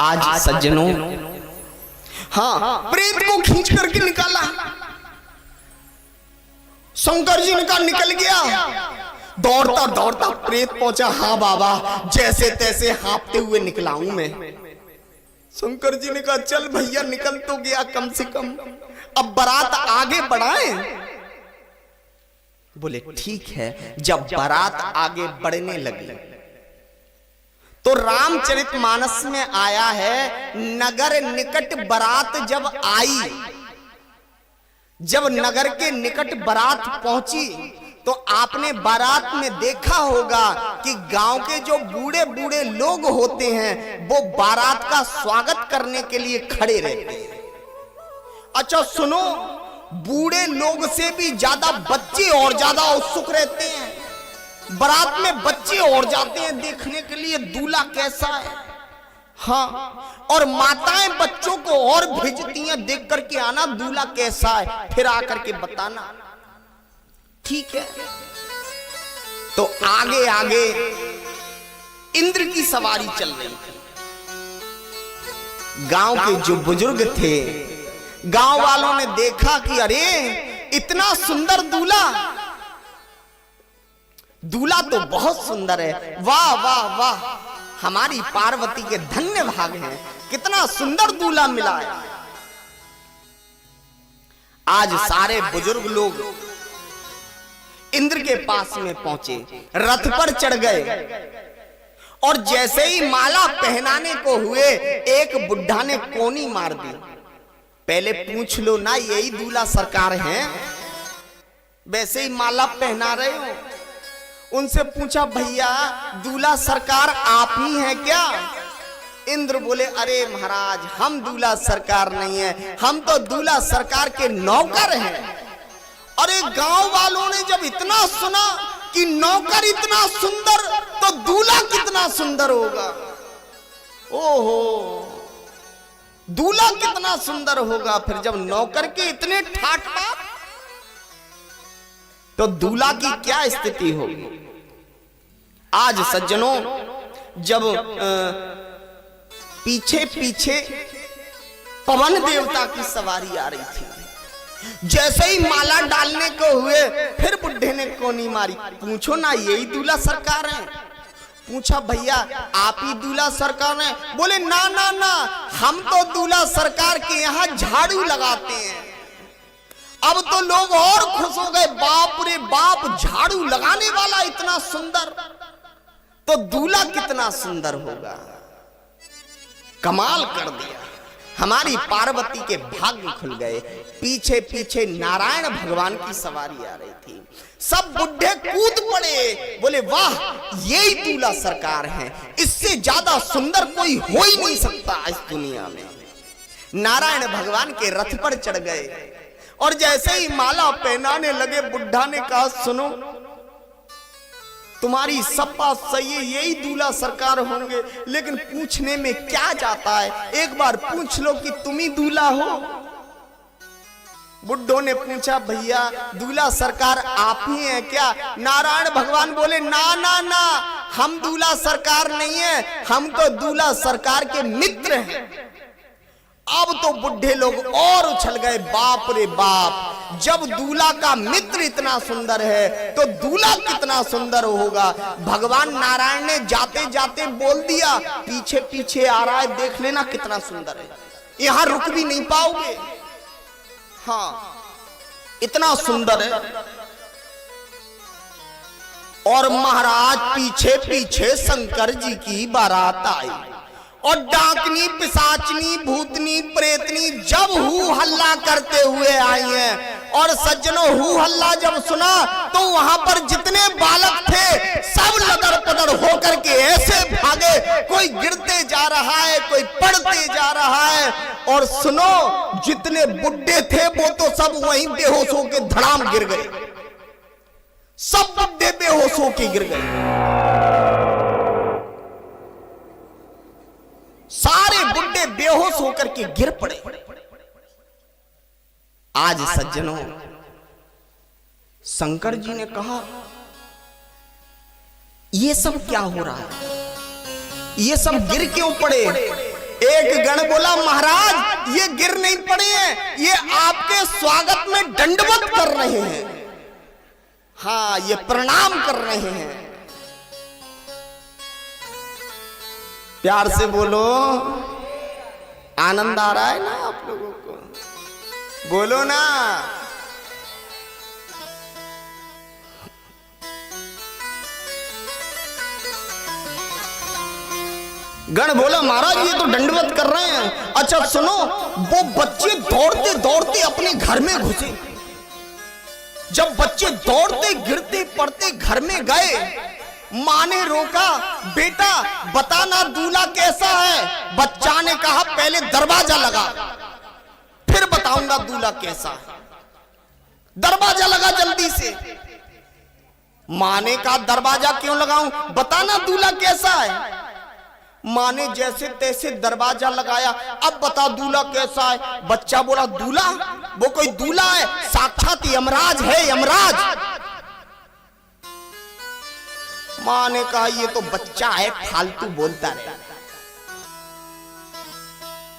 आज सज्जनों, हाँ, प्रेत को खींच करके निकाला। शंकर जी ने कहा निकल गया। दौड़ता दौड़ता प्रेत पहुंचा। हाँ बाबा, जैसे तैसे हाँपते हुए निकला हूं मैं। शंकर जी ने कहा चल भैया, निकल तो गया कम से कम, अब बारात आगे बढ़ाएं। बोले ठीक है। जब बारात आगे बढ़ने लगी तो रामचरितमानस में आया है, नगर निकट बारात जब आई, जब नगर के निकट बारात पहुंची तो आपने बारात में देखा होगा कि गांव के जो बूढ़े बूढ़े लोग होते हैं वो बारात का स्वागत करने के लिए खड़े रहते हैं। अच्छा सुनो, बूढ़े लोग से भी ज्यादा बच्चे और ज्यादा उत्सुक रहते हैं। बारात में बच्चे और जाते हैं देखने के लिए दूल्हा कैसा है। हाँ, और माताएं बच्चों को और भेजती हैं, देख करके आना दूल्हा कैसा है, फिर आकर के बताना। ठीक है, तो आगे आगे इंद्र की सवारी चल रही थी। गांव के जो बुजुर्ग थे, गांव वालों ने देखा कि अरे इतना सुंदर दूल्हा, दूल्हा तो बहुत सुंदर है, वाह वाह वाह, हमारी पार्वती के धन्य भाग हैं, कितना सुंदर दूल्हा मिला है। आज सारे बुजुर्ग लोग इंद्र के पास में पहुंचे, रथ पर चढ़ गए और जैसे ही माला पहनाने को हुए, एक बुढ़ा ने कोनी मार दी। पहले पूछ लो ना, यही दूल्हा सरकार हैं? वैसे ही माला पहना रहे हो। उनसे पूछा भैया दूल्हा सरकार आप ही हैं क्या? इंद्र बोले अरे महाराज, हम दूल्हा सरकार नहीं है, हम तो दूल्हा सरकार के नौकर हैं। अरे गांव वालों ने जब इतना सुना कि नौकर इतना सुंदर, तो दूल्हा कितना सुंदर होगा। ओहो, दूल्हा कितना सुंदर होगा। फिर जब नौकर के इतने ठाट बाट, तो दूल्हा की क्या स्थिति होगी। आज सज्जनों, जब पीछे पीछे पवन देवता की सवारी आ रही थी, जैसे ही माला डालने को हुए, फिर बुढ़े ने कोनी मारी। पूछो ना, यही दूल्हा सरकार है? पूछा भैया आप ही दूल्हा सरकार हैं? बोले ना ना ना, हम तो दूल्हा सरकार के यहाँ झाड़ू लगाते हैं। अब तो लोग और खुश हो गए, बाप रे बाप, झाड़ू लगाने वाला इतना सुंदर, तो दूल्हा कितना सुंदर होगा। कमाल कर दिया। हमारी पार्वती के भाग्य खुल गए। पीछे पीछे नारायण भगवान की सवारी आ रही थी। सब बुढ़े कूद पड़े, बोले वाह, यही दूल्हा सरकार है, इससे ज्यादा सुंदर कोई हो ही नहीं सकता इस दुनिया में। नारायण भगवान के रथ पर चढ़ गए और जैसे ही माला पहनाने लगे, बुढ़ा ने कहा सुनो, तुम्हारी सब बात सही है, यही दूल्हा सरकार होंगे, लेकिन पूछने में क्या जाता है, एक बार पूछ लो कि तुम ही दूल्हा हो। बुड्ढों ने पूछा भैया दूल्हा सरकार आप ही हैं क्या? नारायण भगवान बोले ना ना ना, हम दूल्हा सरकार नहीं है, हम तो दूल्हा सरकार के मित्र हैं। अब तो बुढ़े लोग और उछल गए, बाप रे बाप, जब दूल्हा का मित्र इतना सुंदर है तो दूल्हा कितना सुंदर होगा। भगवान नारायण ने जाते जाते बोल दिया, पीछे पीछे आ रहा है, देख लेना कितना सुंदर है, यहां रुक भी नहीं पाओगे। हाँ, इतना सुंदर है। और महाराज पीछे पीछे शंकर जी की बारात आई और डाकनी, पिशाचनी, भूतनी, प्रेतनी जब हू हल्ला करते हुए आई हैं। और सज्जनों, हू हल्ला जब सुना तो वहां पर जितने बालक थे सब लदर पदर होकर के ऐसे भागे, कोई गिरते जा रहा है, कोई पड़ते जा रहा है। और सुनो, जितने बुड्ढे थे वो तो सब वहीं बेहोश होकर धड़ाम गिर गए, सब बुड्ढे बेहोश होकर गिर गए, सारे बुड्ढे बेहोश होकर के गिर पड़े। आज सज्जनों, शंकर जी ने कहा ये सब क्या हो रहा है, ये सब गिर क्यों पड़े? एक गण बोला महाराज ये गिर नहीं पड़े हैं, ये आपके स्वागत में दंडवत कर रहे हैं, हाँ ये प्रणाम कर रहे हैं। प्यार से बोलो, आनंद आ रहा है ना आप लोगों को? बोलो ना। गण बोला महाराज ये तो दंडवत कर रहे हैं। अच्छा सुनो, वो बच्चे दौड़ते दौड़ते अपने घर में घुसे। जब बच्चे दौड़ते गिरते पड़ते घर में गए, मां ने रोका, बेटा बताना दूल्हा कैसा है? बच्चा ने कहा पहले दरवाजा लगा, फिर बताऊंगा दूल्हा कैसा है। दरवाजा लगा जल्दी से। मां ने कहा दरवाजा क्यों लगाऊं, बताना दूल्हा कैसा है। मां ने जैसे तैसे दरवाजा लगाया, अब बता दूल्हा कैसा है। बच्चा बोला दूल्हा, वो कोई दूल्हा है, साक्षात यमराज है, यमराज। मां ने कहा ये तो बच्चा है, फालतू बोलता रहता,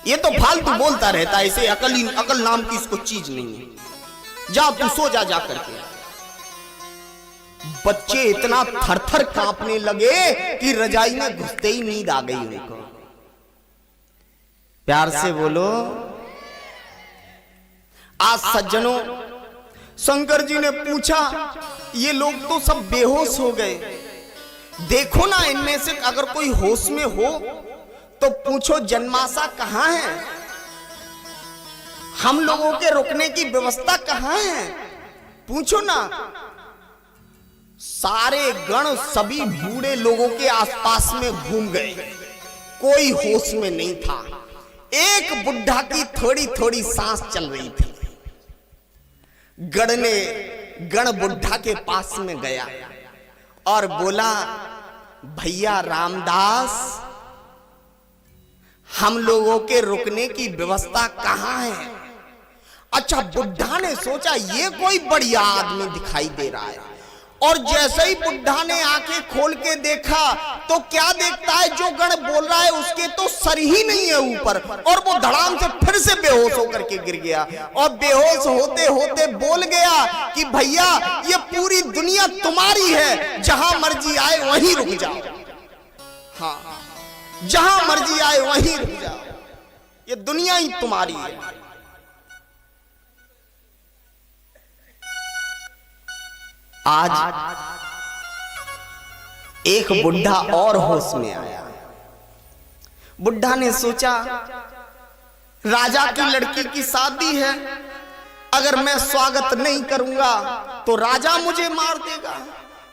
ये तो फालतू बोलता रहता है, इसे अकल नाम की इसको चीज नहीं है, जा तू सो जा करके। बच्चे इतना थरथर कांपने लगे कि रजाई में घुसते ही नींद आ गई उनको। प्यार से बोलो। आज सज्जनों, शंकर जी ने पूछा ये लोग तो सब बेहोश हो गए, देखो ना इनमें से अगर कोई होश में हो तो पूछो जन्माशा कहां है, हम लोगों के रुकने की व्यवस्था कहां है, पूछो ना। सारे गण सभी बूढ़े लोगों के आसपास में घूम गए, कोई होश में नहीं था। एक बुढ़ा की थोड़ी थोड़ी सांस चल रही थी। गण बुढ़ा के पास में गया और बोला भैया रामदास, हम लोगों के रुकने की व्यवस्था कहां है? अच्छा, बुढ़ा ने सोचा ये कोई बढ़िया आदमी दिखाई दे रहा है, और जैसे ही बुढ़ा ने आंखें खोल के देखा तो क्या देखता है, जो गण बोल रहा है उसके तो सर ही नहीं है ऊपर, और वो धड़ाम से फिर से बेहोश होकर के गिर गया। और बेहोश होते होते बोल गया कि भैया ये पूरी दुनिया तुम्हारी है, जहां मर्जी आए वहीं रुक जाओ, हाँ जहां मर्जी आए वहीं रुक जाओ, ये दुनिया ही तुम्हारी है। आज एक बुढ़ा और होश में आया। बुढ़ा ने सोचा राजा की लड़की की शादी है, अगर मैं स्वागत नहीं करूंगा तो राजा मुझे मार देगा।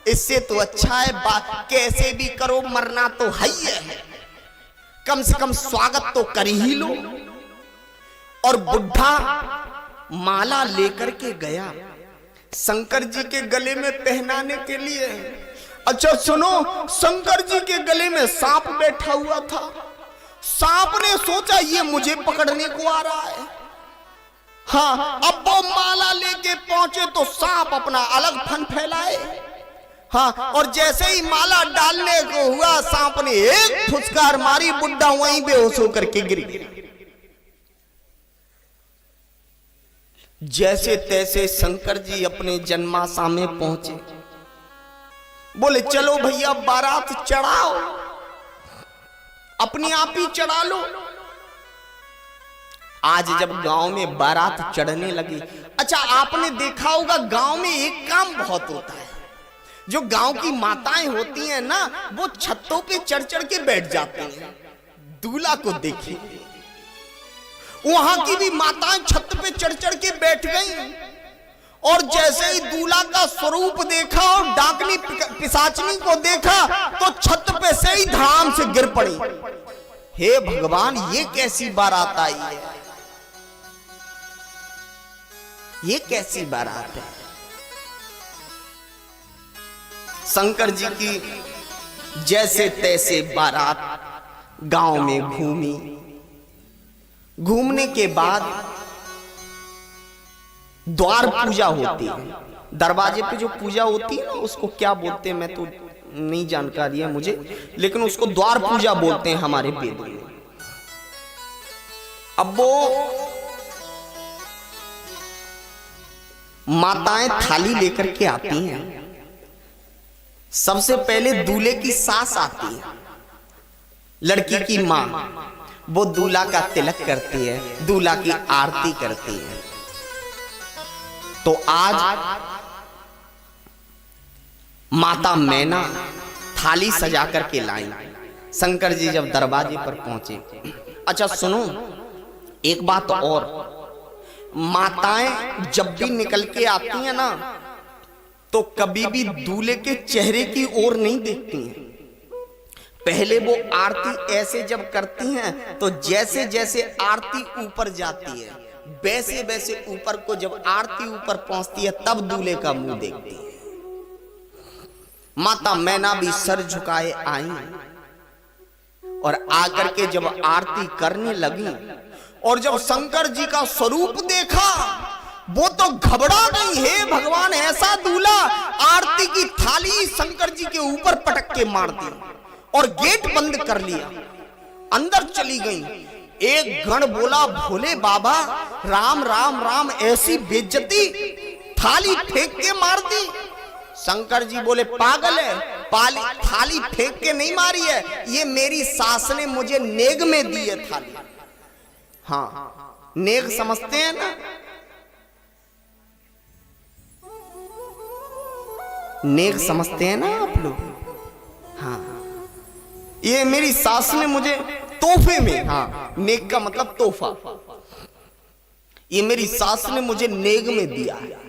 इससे तो अच्छा है बात कैसे भी करो, मरना तो है ही है, कम से कम स्वागत तो कर ही लो। और बुढ़ा माला लेकर के गया शंकर जी के गले में पहनाने के लिए। अच्छा सुनो, शंकर जी के गले में सांप बैठा हुआ था। सांप ने सोचा ये मुझे पकड़ने को आ रहा है। हाँ, अब वो माला लेके पहुंचे तो सांप अपना अलग फन फैलाए। हाँ, और जैसे ही माला डालने को हुआ, सांप ने एक फुसकार मारी, बुड्ढा वहीं बेहोश होकर के गिर गया। जैसे तैसे शंकर जी अपने जन्माशा में पहुंचे। बोले चलो भैया बारात चढ़ाओ, अपने आप ही चढ़ा लो। आज जब गांव में बारात चढ़ने लगी, अच्छा आपने देखा होगा गांव में एक काम बहुत होता है, जो गांव की माताएं होती हैं ना, वो छतों पे चढ़ चढ़ के बैठ जाती हैं। दूल्हा को देखिए, वहां की भी माताएं छत पे चढ़ चढ़ के बैठ गई, और जैसे ही दूल्हा का स्वरूप देखा और डाकनी पिशाचनी को देखा तो छत पे से ही धड़ाम से गिर पड़ी। हे भगवान, ये कैसी बारात आई है, ये कैसी बारात है। शंकर जी की जैसे तैसे बारात गांव में घूमी। घूमने के बाद द्वार पूजा होती है, दरवाजे पे जो पूजा होती है ना, उसको क्या बोलते हैं मैं तो नहीं जानकारी है मुझे, लेकिन उसको द्वार पूजा बोलते हैं हमारे वेदों में। अब वो माताएं थाली लेकर के आती हैं। सबसे पहले दूल्हे की सास आती है, लड़की की मां, वो दूल्हा का तिलक करती है, दूल्हा की आरती करती है। तो आज माता मैना थाली सजा करके लाई। शंकर जी जब दरवाजे पर पहुंचे, अच्छा सुनो एक बात और, माताएं जब भी निकल के आती हैं ना, तो कभी भी दूल्हे के चेहरे की ओर नहीं देखती हैं। पहले वो आरती ऐसे जब करती हैं तो जैसे जैसे आरती ऊपर जाती है, वैसे वैसे ऊपर को जब आरती ऊपर पहुंचती है तब दूल्हे का मुंह देखती है। माता मैना भी सर झुकाए आई और आकर के जब आरती करने लगी, और जब शंकर जी का स्वरूप देखा, वो तो घबरा गई। हे भगवान, ऐसा दूल्हा, आरती की थाली शंकर जी के ऊपर पटक के मार दी और गेट बंद कर लिया, अंदर चली गई। एक गण बोला, भोले बाबा, राम राम राम, ऐसी बेइज्जती, थाली फेंक के मार दी। शंकर जी बोले पागल है, थाली फेंक के नहीं मारी है, ये मेरी सास ने मुझे नेग में दी है थाली। हाँ, नेग समझते हैं ना, नेग समझते हैं ना आप लोग। हाँ, ये मेरी सास ने मुझे तोहफे में, हाँ नेग का मतलब तोहफा, ये मेरी सास ने मुझे नेग में दिया है।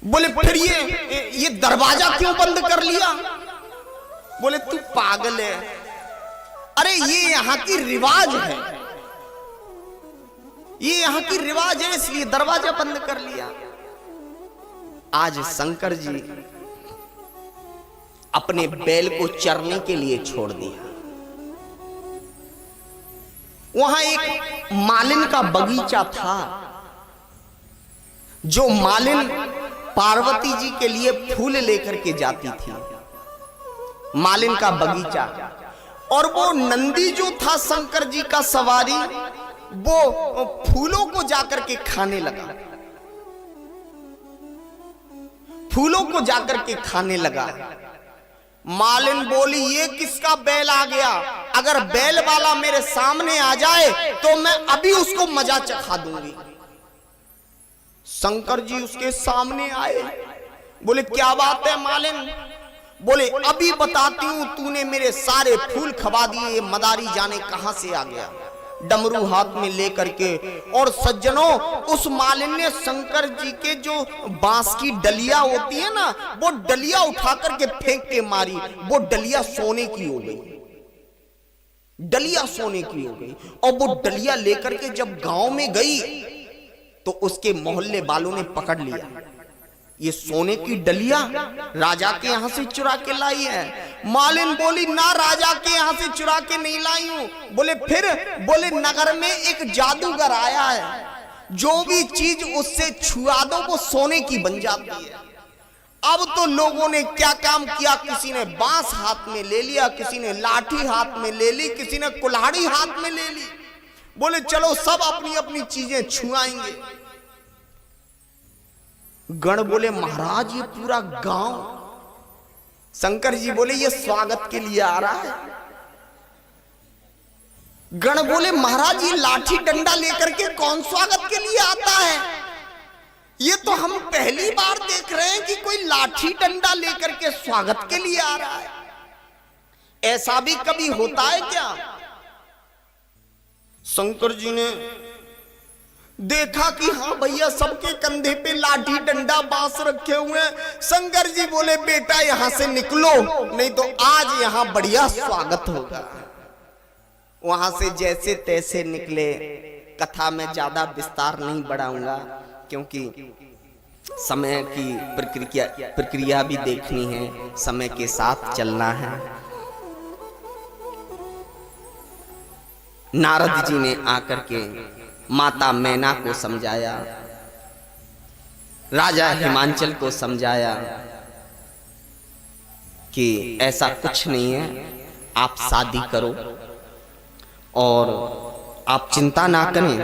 बोले फिर ये दरवाजा क्यों बंद कर लिया? बोले तू पागल है, अरे ये यहाँ की रिवाज है, ये यहाँ की रिवाज है, इसलिए दरवाजा बंद कर लिया। आज शंकर जी अपने बैल को चरने के लिए छोड़ दिया। वहां एक मालिन का बगीचा था, जो मालिन पार्वती जी के लिए फूल लेकर के जाती थी, मालिन का बगीचा। और वो नंदी जो था शंकर जी का सवारी, वो फूलों को जाकर के खाने लगा, फूलों को जाकर के खाने लगा। मालिन बोली ये किसका बैल आ गया, अगर बैल वाला मेरे सामने आ जाए तो मैं अभी उसको मजा चखा दूंगी। शंकर जी उसके सामने आए, बोले क्या बात है मालिन? बोले अभी बताती हूं, तूने मेरे सारे फूल खवा दिए, ये मदारी जाने कहां से आ गया। डमरू हाथ में लेकर के। और सज्जनों, उस मालिन ने शंकर जी के जो बांस की डलिया होती है ना, वो डलिया उठा करके फेंक के मारी। वो डलिया सोने की हो गई, डलिया सोने की हो गई। और वो डलिया लेकर के जब गांव में गई तो उसके मोहल्ले वालों ने पकड़ लिया, ये सोने की डलिया राजा के यहां से चुरा के लाई है। मालिन बोली, ना राजा के यहां से चुरा के नहीं लाई हूं। बोले फिर? बोले नगर में एक जादूगर आया है, जो भी चीज उससे छुआ दो वो सोने की बन जाती है। अब तो लोगों ने क्या काम किया, किसी ने बांस हाथ में ले लिया, किसी ने लाठी हाथ में ले ली, किसी ने कुल्हाड़ी हाथ में ले ली। बोले चलो सब अपनी अपनी चीजें छुआएंगे। गण बोले महाराज ये पूरा गांव। शंकर जी बोले ये स्वागत के लिए आ रहा है। गण बोले महाराज ये लाठी डंडा लेकर के कौन स्वागत के लिए आता है? ये तो हम पहली बार देख रहे हैं कि कोई लाठी डंडा लेकर के स्वागत के लिए आ रहा है। ऐसा भी कभी होता है क्या? शंकर जी ने देखा कि हाँ भैया सबके कंधे पे लाठी डंडा बांस रखे हुए हैं। शंकर जी बोले बेटा यहां से निकलो, नहीं तो आज यहां बढ़िया स्वागत होगा। वहां से जैसे तैसे निकले। कथा में ज्यादा विस्तार नहीं बढ़ाऊंगा क्योंकि समय की प्रक्रिया भी देखनी है, समय के साथ चलना है। नारद जी ने आकर के माता मैना को समझाया, राजा हिमांचल को समझाया कि ऐसा कुछ नहीं है, आप शादी करो और आप चिंता ना करें।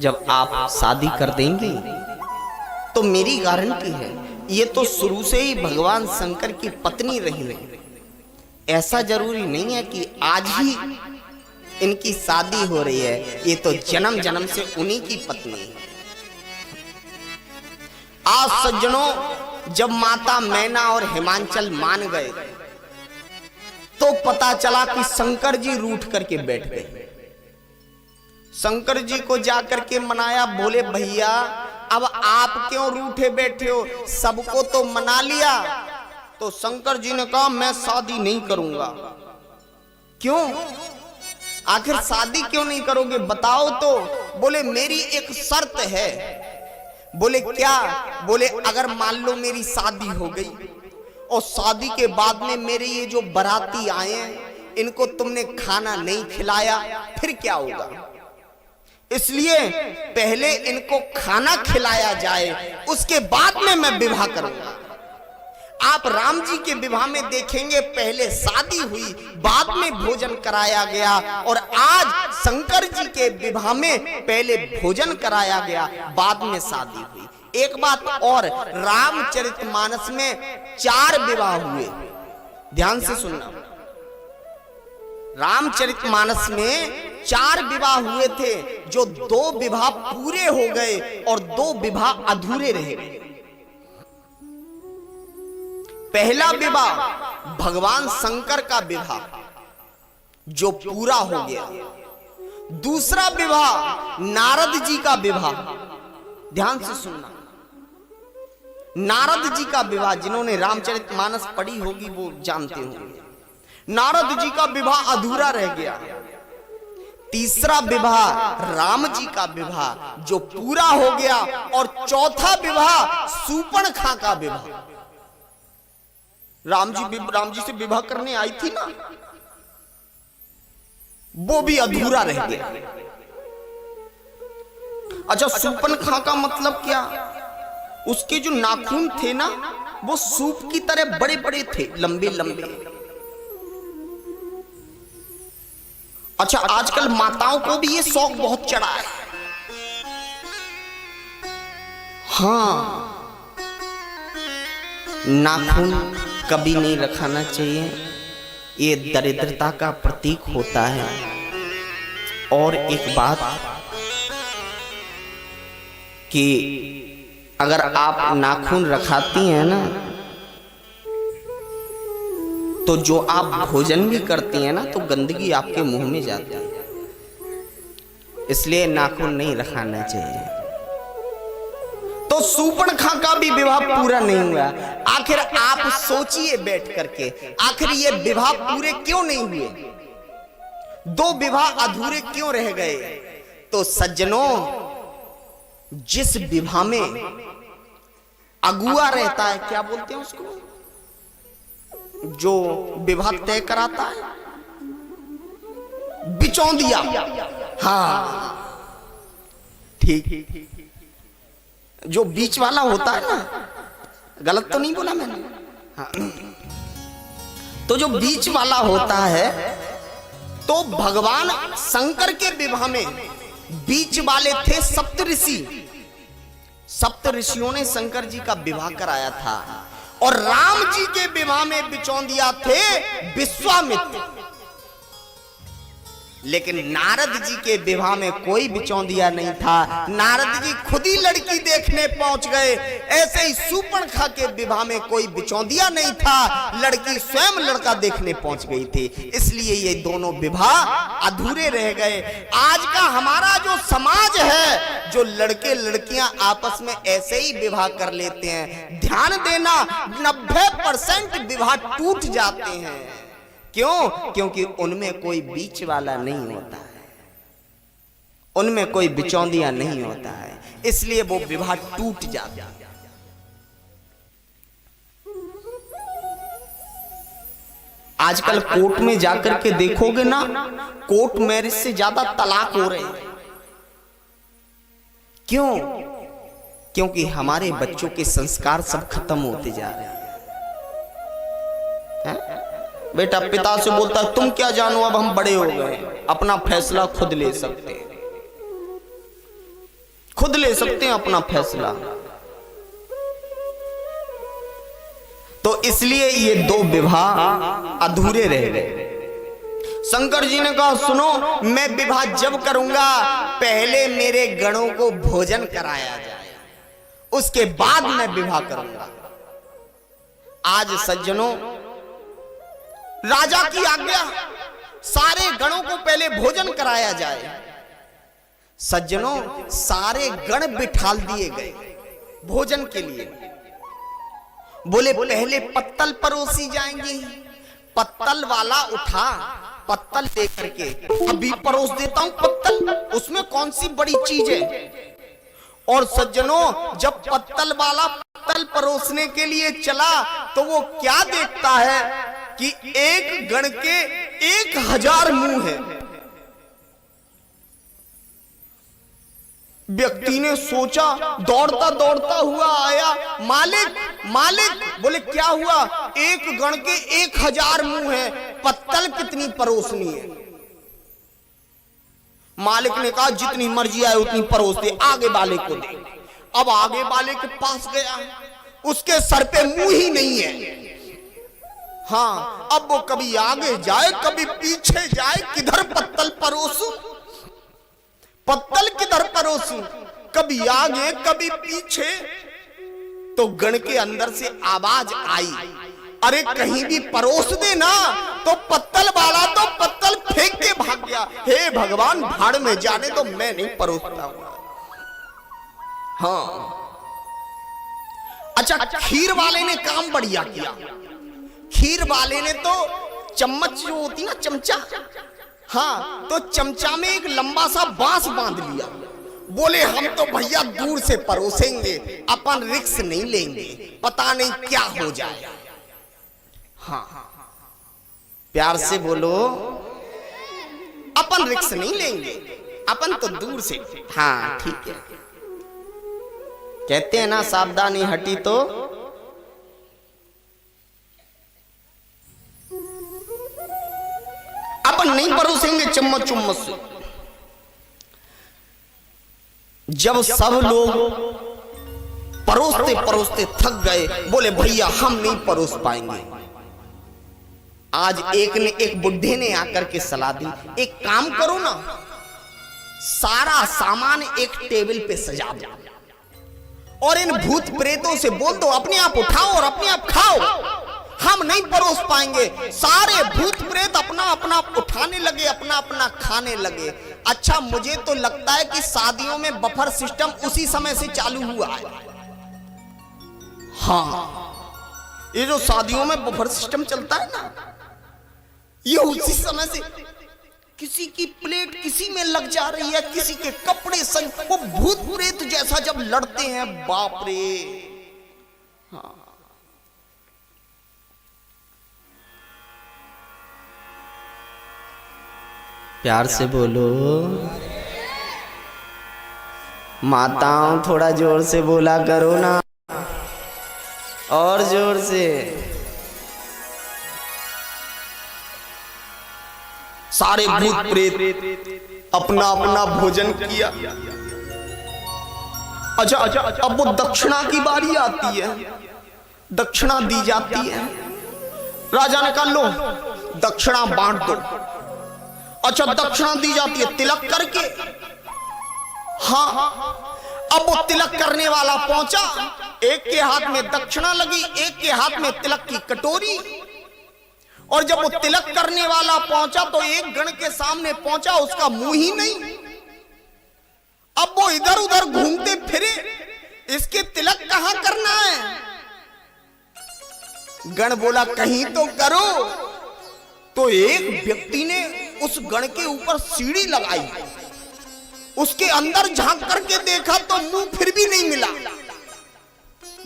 जब आप शादी कर देंगे तो मेरी गारंटी है, ये तो शुरू से ही भगवान शंकर की पत्नी रही है। ऐसा जरूरी नहीं है कि आज ही इनकी शादी हो रही है, ये तो जन्म जन्म से उन्हीं की पत्नी है। आज सज्जनों, जब माता मैना और हिमांचल मान गए तो पता चला कि शंकर जी रूठ करके बैठ गए। शंकर जी को जाकर के मनाया, बोले भैया अब आप क्यों रूठे बैठे हो, सबको तो मना लिया। तो शंकर जी ने कहा मैं शादी नहीं करूंगा। क्यों? आखिर शादी क्यों नहीं करोगे बताओ तो। बोले मेरी एक शर्त है। बोले क्या? बोले अगर मान लो मेरी शादी हो गई और शादी के बाद में मेरे ये जो बाराती आए हैं इनको तुमने खाना नहीं खिलाया, फिर क्या होगा? इसलिए पहले इनको खाना खिलाया जाए, उसके बाद में मैं विवाह करूंगा। आप राम जी के विवाह में देखेंगे पहले शादी हुई, बाद में भोजन कराया गया। और आज शंकर जी के विवाह में पहले भोजन कराया गया, बाद में शादी हुई। एक बात और, रामचरितमानस में 4 विवाह हुए। ध्यान से सुनना, रामचरितमानस में 4 विवाह हुए थे, जो 2 विवाह पूरे हो गए और 2 विवाह अधूरे रह गए। पहला विवाह भगवान शंकर का विवाह जो पूरा हो गया। दूसरा विवाह नारद जी का विवाह। ध्यान से सुनना, नारद जी का विवाह, जिन्होंने रामचरितमानस पढ़ी होगी वो जानते होंगे। नारद जी का विवाह अधूरा रह गया। तीसरा विवाह राम जी का विवाह जो पूरा हो गया। और चौथा विवाह सूर्पणखा का विवाह। राम जी से विवाह करने आई थी ना, वो भी अधूरा रह गया। अच्छा, सूर्पणखा का मतलब क्या? उसके जो नाखून थे ना वो सूप की तरह बड़े बड़े थे, लंबे लंबे। अच्छा, आजकल माताओं को भी ये शौक बहुत चढ़ा है। हाँ, नाखून कभी नहीं रखाना चाहिए, ये दरिद्रता का प्रतीक होता है। और एक बात कि अगर आप नाखून रखाती हैं ना तो जो आप भोजन भी करती हैं ना तो गंदगी आपके मुंह में जाती है। इसलिए नाखून नहीं रखाना चाहिए। तो सूर्पणखा का भी विवाह पूरा नहीं हुआ। आखिर आप सोचिए बैठ करके, आखिर ये विवाह पूरे क्यों नहीं हुए, दो विवाह अधूरे क्यों रह गए? तो सज्जनों, जिस विवाह में अगुआ रहता है, क्या बोलते हैं उसको, जो विवाह तय कराता है, बिचौंदिया। हाँ ठीक, जो बीच वाला होता है ना, गलत तो नहीं बोला मैंने? हाँ। तो जो बीच वाला होता है, तो भगवान शंकर के विवाह में बीच वाले थे सप्तऋषि। सप्तऋषियों ने शंकर जी का विवाह कराया था, और राम जी के विवाह में बिचौंदिया थे विश्वामित्र। लेकिन नारद जी के विवाह में कोई बिचौंदिया नहीं था, नारद जी खुद ही लड़की देखने पहुंच गए। ऐसे ही सूर्पणखा के विवाह में कोई बिचौंदिया नहीं था, लड़की स्वयं लड़का देखने पहुंच गई थी। इसलिए ये दोनों विवाह अधूरे रह गए। आज का हमारा जो समाज है, जो लड़के लड़कियां आपस में ऐसे ही विवाह कर लेते हैं, ध्यान देना 90% विवाह टूट जाते हैं। क्यों? क्योंकि उनमें कोई बीच वाला नहीं होता है, उनमें कोई बिचौंदिया नहीं होता है, इसलिए वो विवाह टूट जाता है। आजकल कोर्ट में जाकर के देखोगे ना, कोर्ट मैरिज से ज्यादा तलाक हो रहे हैं। क्यों? क्योंकि हमारे बच्चों के संस्कार सब खत्म होते जा रहे हैं। बेटा पिता से बोलता है तुम क्या जानो, अब हम बड़े हो गए, अपना फैसला खुद ले सकते हैं, खुद ले सकते हैं अपना फैसला। तो इसलिए ये दो विवाह अधूरे रह गए। शंकर जी ने कहा सुनो, मैं विवाह जब करूंगा पहले मेरे गणों को भोजन कराया जाए, उसके बाद मैं विवाह करूंगा। आज सज्जनों, राजा की आज्ञा, सारे गणों को पहले भोजन कराया जाए। सज्जनों, सारे गण बिठाल दिए गए भोजन के लिए। बोले पहले पत्तल परोसी जाएंगी। पत्तल वाला उठा, पत्तल लेकर के अभी परोस देता हूं पत्तल, उसमें कौन सी बड़ी चीज है। और सज्जनों, जब पत्तल वाला पत्तल परोसने के लिए चला तो वो क्या देखता है कि एक गण के 1000 मुंह है। व्यक्ति ने सोचा, दौड़ता दौड़ता हुआ आया, मालिक मालिक। बोले क्या हुआ? एक गण के 1000 मुंह है, पत्तल कितनी परोसनी है? मालिक ने कहा जितनी मर्जी आए उतनी परोस दे, आगे वाले को दे। अब आगे वाले के पास गया, उसके सर पे मुंह ही नहीं है। हाँ, अब वो कभी आगे जाए कभी पीछे जाए, किधर पत्तल परोसूं, पत्तल किधर परोसूं, कभी आगे कभी पीछे। तो गण के अंदर से आवाज आई, अरे कहीं भी परोस दे ना। तो पत्तल वाला तो पत्तल फेंक के भाग गया, हे भगवान भाड़ में जाने तो मैं नहीं परोसता हूं। हाँ, अच्छा, खीर वाले ने काम बढ़िया किया। खीर वाले ने तो चम्मच जो होती ना, चमचा, हाँ, तो चमचा में एक लंबा सा बांस बांध लिया। बोले हम तो भैया दूर से परोसेंगे, अपन रिस्क नहीं लेंगे, पता नहीं क्या हो जाए। हाँ, प्यार से बोलो, अपन रिस्क नहीं लेंगे, अपन तो दूर से। हाँ ठीक है, कहते हैं ना सावधानी हटी तो अपन नहीं परोसेंगे चम्मच चुम्मच से। जब सब लोग परोसते परोसते थक गए, बोले भैया हम नहीं परोस पाएंगे। आज एक बुढ़े ने आकर के सलाह दी, एक काम करो ना, सारा सामान एक टेबल पे सजा दो और इन भूत प्रेतों से बोल दो अपने आप उठाओ और अपने आप खाओ, हम नहीं परोस पाएंगे। सारे भूत प्रेत अपना अपना उठाने लगे, अपना अपना खाने लगे। अच्छा, मुझे तो लगता है कि शादियों में बफर सिस्टम उसी समय से चालू हुआ है। हाँ, ये जो शादियों में बफर सिस्टम चलता है ना, ये उसी समय से किसी की प्लेट किसी में लग जा रही है, किसी के कपड़े संग, वो भूत प्रेत जैसा जब लड़ते हैं, बाप रे। हाँ, प्यार से बोलो माताओं, थोड़ा जोर से बोला करो ना, और जोर से। सारे भूत प्रेत अपना अपना भोजन किया। अच्छा, अब वो दक्षिणा की बारी आती है, दक्षिणा दी जाती है। राजा ने कहा लो दक्षिणा बांट दो। अच्छा, दक्षिणा दी जाती है तिलक करके। हाँ, अब वो तिलक करने वाला पहुंचा, एक के हाथ में दक्षिणा लगी, एक के हाथ में तिलक की कटोरी। और जब वो तिलक करने वाला पहुंचा तो एक गण के सामने पहुंचा, उसका मुंह ही नहीं। अब वो इधर उधर घूमते फिरे, इसके तिलक कहां करना है। गण बोला कहीं तो करो। तो एक व्यक्ति ने उस गण के ऊपर सीढ़ी लगाई, उसके अंदर झांक करके देखा तो मुंह फिर भी नहीं मिला।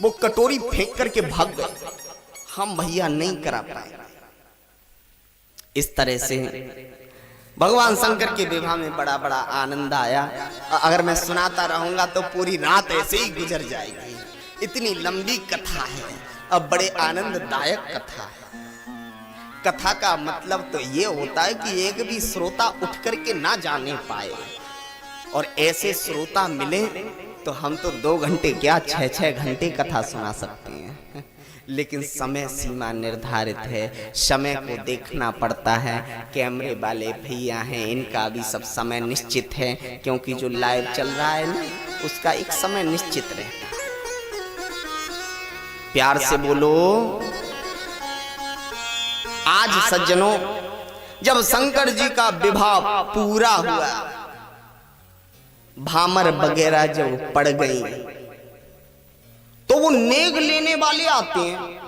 वो कटोरी फेंक करके भाग गए। हम भैया नहीं करा पाए। इस तरह से भगवान शंकर के विवाह में बड़ा बड़ा आनंद आया। अगर मैं सुनाता रहूंगा तो पूरी रात ऐसे ही गुजर जाएगी, इतनी लंबी कथा है। अब बड़े आनंददायक कथा है। कथा का मतलब तो ये होता है कि एक भी श्रोता उठ करके ना जाने पाए, और ऐसे श्रोता मिले तो हम तो 2 घंटे क्या 6-6 घंटे कथा सुना सकते हैं। लेकिन समय सीमा निर्धारित है, समय को देखना पड़ता है। कैमरे वाले भैया हैं, इनका भी सब समय निश्चित है, क्योंकि जो लाइव चल रहा है ना, उसका एक समय निश्चित रहता है। प्यार से बोलो। आज सज्जनों, जब शंकर जी का विवाह पूरा हुआ, भामर वगैरह जब पड़ गई, तो वो नेग लेने वाले आते हैं।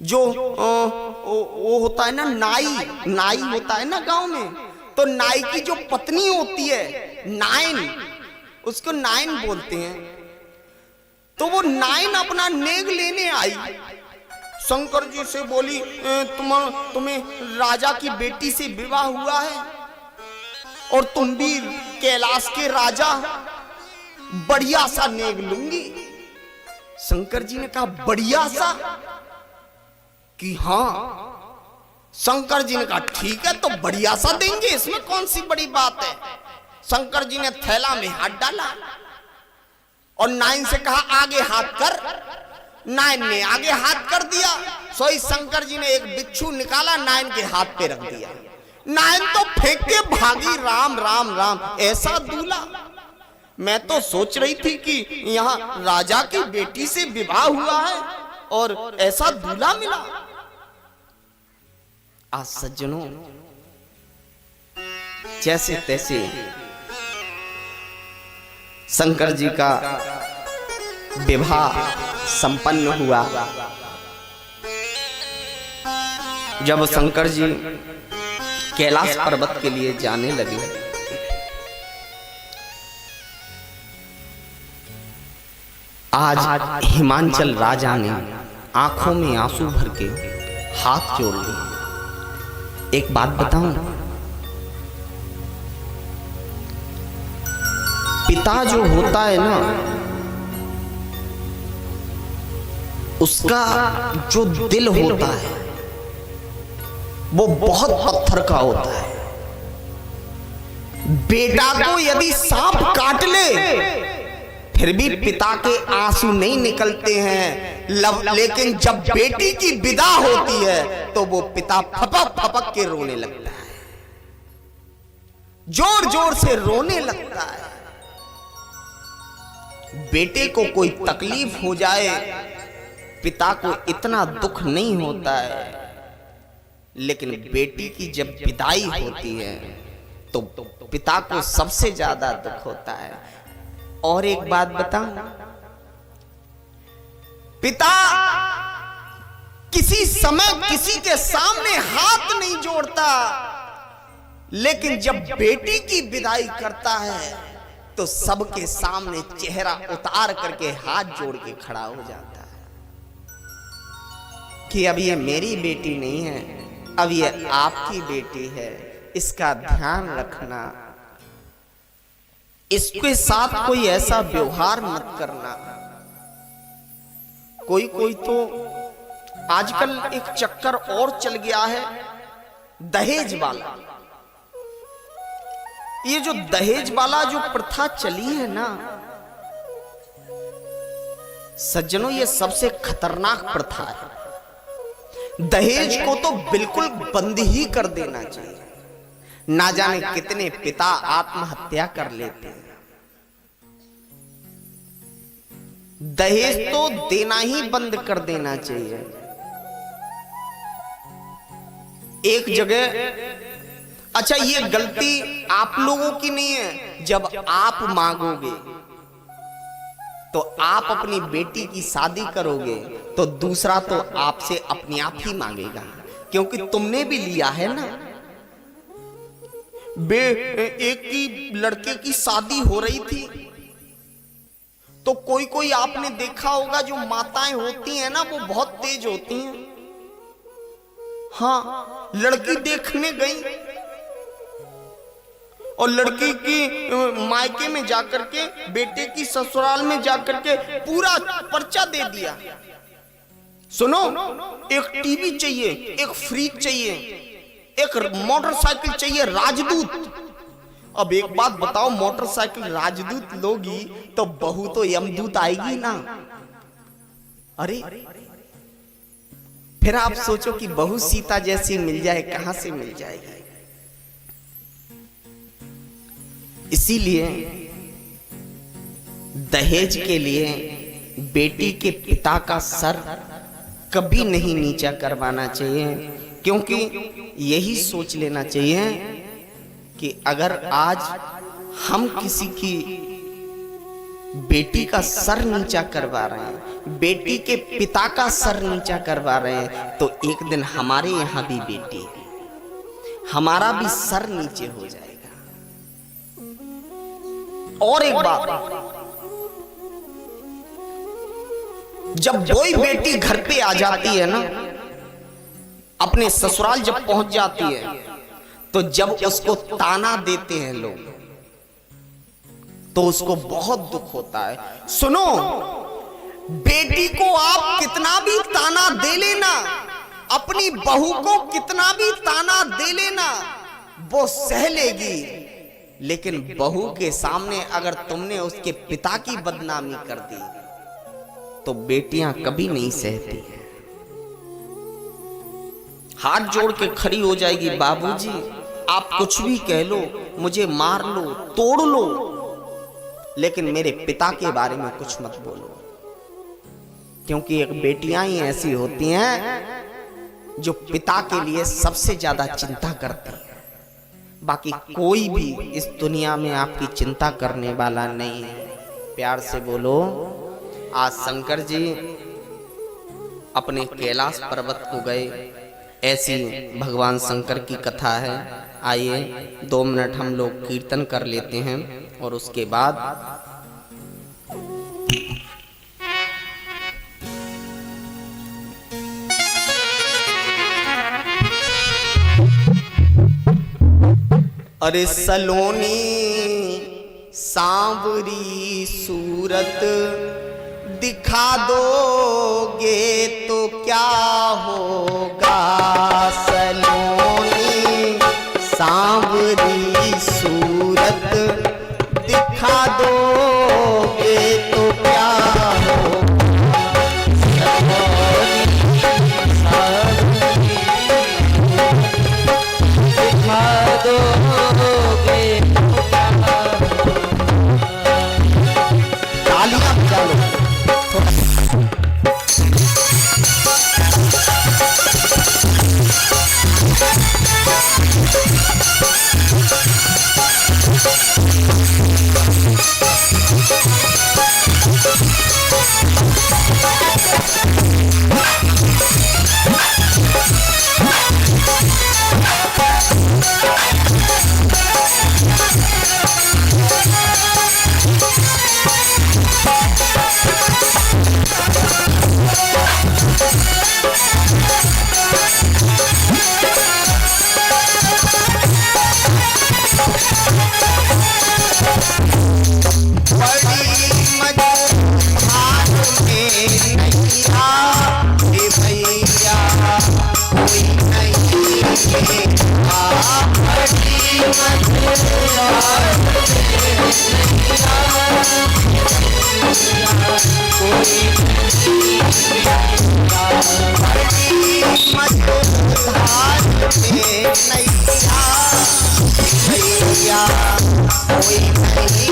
जो वो होता है ना, नाई होता है ना गांव में, तो नाई की जो पत्नी होती है, नाइन, उसको नाइन बोलते हैं। तो वो नाइन अपना नेग लेने आई, शंकर जी से बोली तुम्हें राजा की बेटी से विवाह हुआ है, और तुम भी कैलाश के राजा, बढ़िया सा नेग लूंगी। शंकर जी ने कहा बढ़िया सा कि हाँ। शंकर जी ने कहा ठीक है, तो बढ़िया सा देंगे, इसमें कौन सी बड़ी बात है। शंकर जी ने थैला में हाथ डाला और नाइन से कहा आगे हाथ कर। नाइन ने आगे हाथ कर दिया, सोई शंकर जी ने एक बिच्छू निकाला, नाइन के हाथ पे रख दिया। नाइन तो फेंक के भागी, राम राम राम, ऐसा दूल्हा। मैं तो सोच रही थी कि यहाँ राजा की बेटी से विवाह हुआ है और ऐसा दूल्हा मिला। आज सज्जनों, जैसे तैसे शंकर जी का विवाह संपन्न हुआ। जब शंकर जी कैलाश पर्वत के लिए जाने लगे, आज हिमांचल राजा ने आंखों में आंसू भर के हाथ जोड़ लिए। एक बात बताऊं, पिता जो होता है ना, उसका जो दिल होता है वो बहुत पत्थर का होता है। बेटा को यदि सांप काट ले फिर भी पिता के आंसू नहीं निकलते हैं, लेकिन जब बेटी की विदा होती है तो वो पिता फपक फपक के रोने लगता है, जोर जोर से रोने लगता है। बेटे को कोई तकलीफ हो जाए, पिता को इतना दुख नहीं होता है, लेकिन बेटी की जब विदाई होती है तो पिता को सबसे ज्यादा दुख होता है। और एक बात बताऊं, पिता किसी समय किसी के सामने हाथ नहीं जोड़ता, लेकिन जब बेटी की विदाई करता है तो सबके सामने चेहरा उतार करके हाथ जोड़ के खड़ा हो जाता है कि अब ये मेरी बेटी नहीं है, अब ये आपकी बेटी है, इसका ध्यान रखना, इसके साथ कोई ऐसा व्यवहार मत करना। कोई कोई तो आजकल एक चक्कर और चल गया है दहेज वाला। ये जो दहेज वाला जो प्रथा चली है ना सज्जनों, ये सबसे खतरनाक प्रथा है। दहेज को तो बिल्कुल बंद ही कर देना चाहिए। ना जाने कितने पिता आत्महत्या कर लेते हैं। दहेज तो देना ही बंद कर देना चाहिए। एक जगह, अच्छा ये गलती आप लोगों की नहीं है, जब आप मांगोगे तो आप अपनी बेटी की शादी करोगे तो दूसरा तो आपसे अपने आप ही मांगेगा, क्योंकि तुमने भी लिया है ना। एक की लड़के की शादी हो रही थी तो कोई कोई आपने देखा होगा जो माताएं होती हैं ना वो बहुत तेज होती हैं। हाँ, लड़की देखने गई और लड़की की मायके में जाकर के, बेटे की ससुराल में जाकर के पूरा पर्चा दे दिया। सुनो, एक टीवी चाहिए, एक फ्रिज चाहिए, एक मोटरसाइकिल चाहिए राजदूत। अब एक बात बताओ, मोटरसाइकिल राजदूत लोगी तो बहू तो यमदूत आएगी ना। अरे फिर आप सोचो कि बहू सीता जैसी मिल जाए, कहां से मिल जाएगी। इसीलिए दहेज के लिए बेटी के पिता का सर कभी नहीं नीचा करवाना चाहिए, क्योंकि यही सोच लेना चाहिए कि अगर आज हम किसी की बेटी का सर नीचा करवा रहे हैं, बेटी के पिता का सर नीचा करवा रहे हैं, तो एक दिन हमारे यहां भी बेटी है, हमारा भी सर नीचे हो जाएगा। और एक बात, जब कोई बेटी घर पे आ जाती है ना, अपने ससुराल जब पहुंच जाती है, तो जब उसको ताना देते हैं लोग तो उसको बहुत दुख होता है। सुनो, बेटी को आप कितना भी ताना दे लेना, अपनी बहू को कितना भी ताना दे लेना, वो सह लेगी, लेकिन बहू के सामने अगर तुमने उसके पिता की बदनामी कर दी तो बेटियां कभी नहीं सहती हैं। हाथ जोड़ के खड़ी हो जाएगी, बाबूजी आप कुछ भी कह लो, मुझे मार लो, तोड़ लो, लेकिन मेरे पिता के बारे में कुछ मत बोलो। क्योंकि एक बेटियां ही ऐसी होती हैं जो पिता के लिए सबसे ज्यादा चिंता करती हैं। बाकी कोई भी इस दुनिया में आपकी चिंता करने वाला नहीं है। प्यार से बोलो। आज शंकर जी अपने कैलाश पर्वत को गए, ऐसी भगवान शंकर की कथा है। आइए 2 मिनट हम लोग कीर्तन कर लेते हैं और उसके बाद अरे सलोनी सांवरी सूरत दिखा दोगे तो क्या होगा। सलोनी सांवरी सूरत दिखा दोगे तो क्या मझधार में नैया नैया कोई नहीं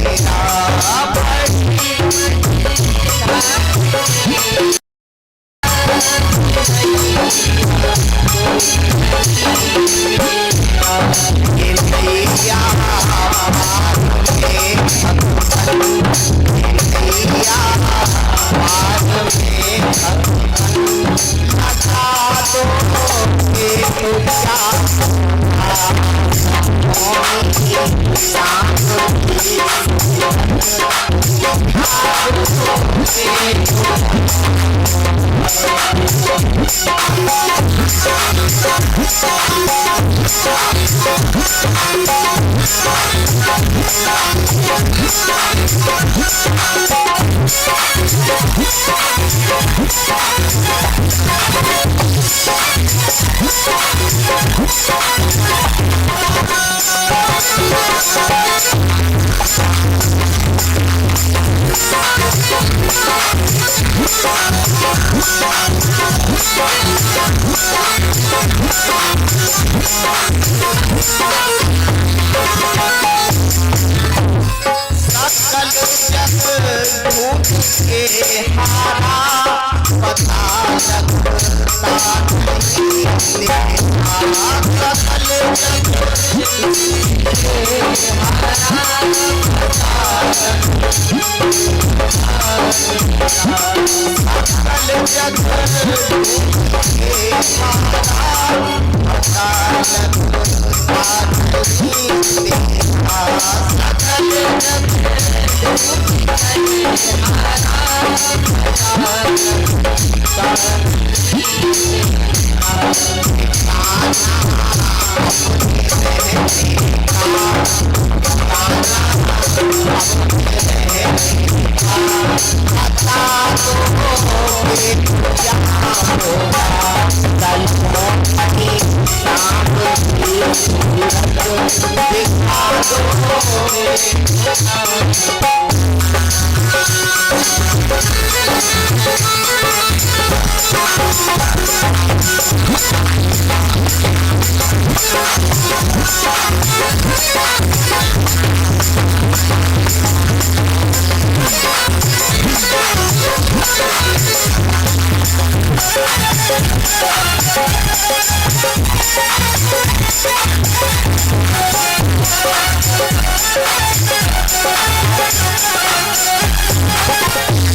मेरा ये नैया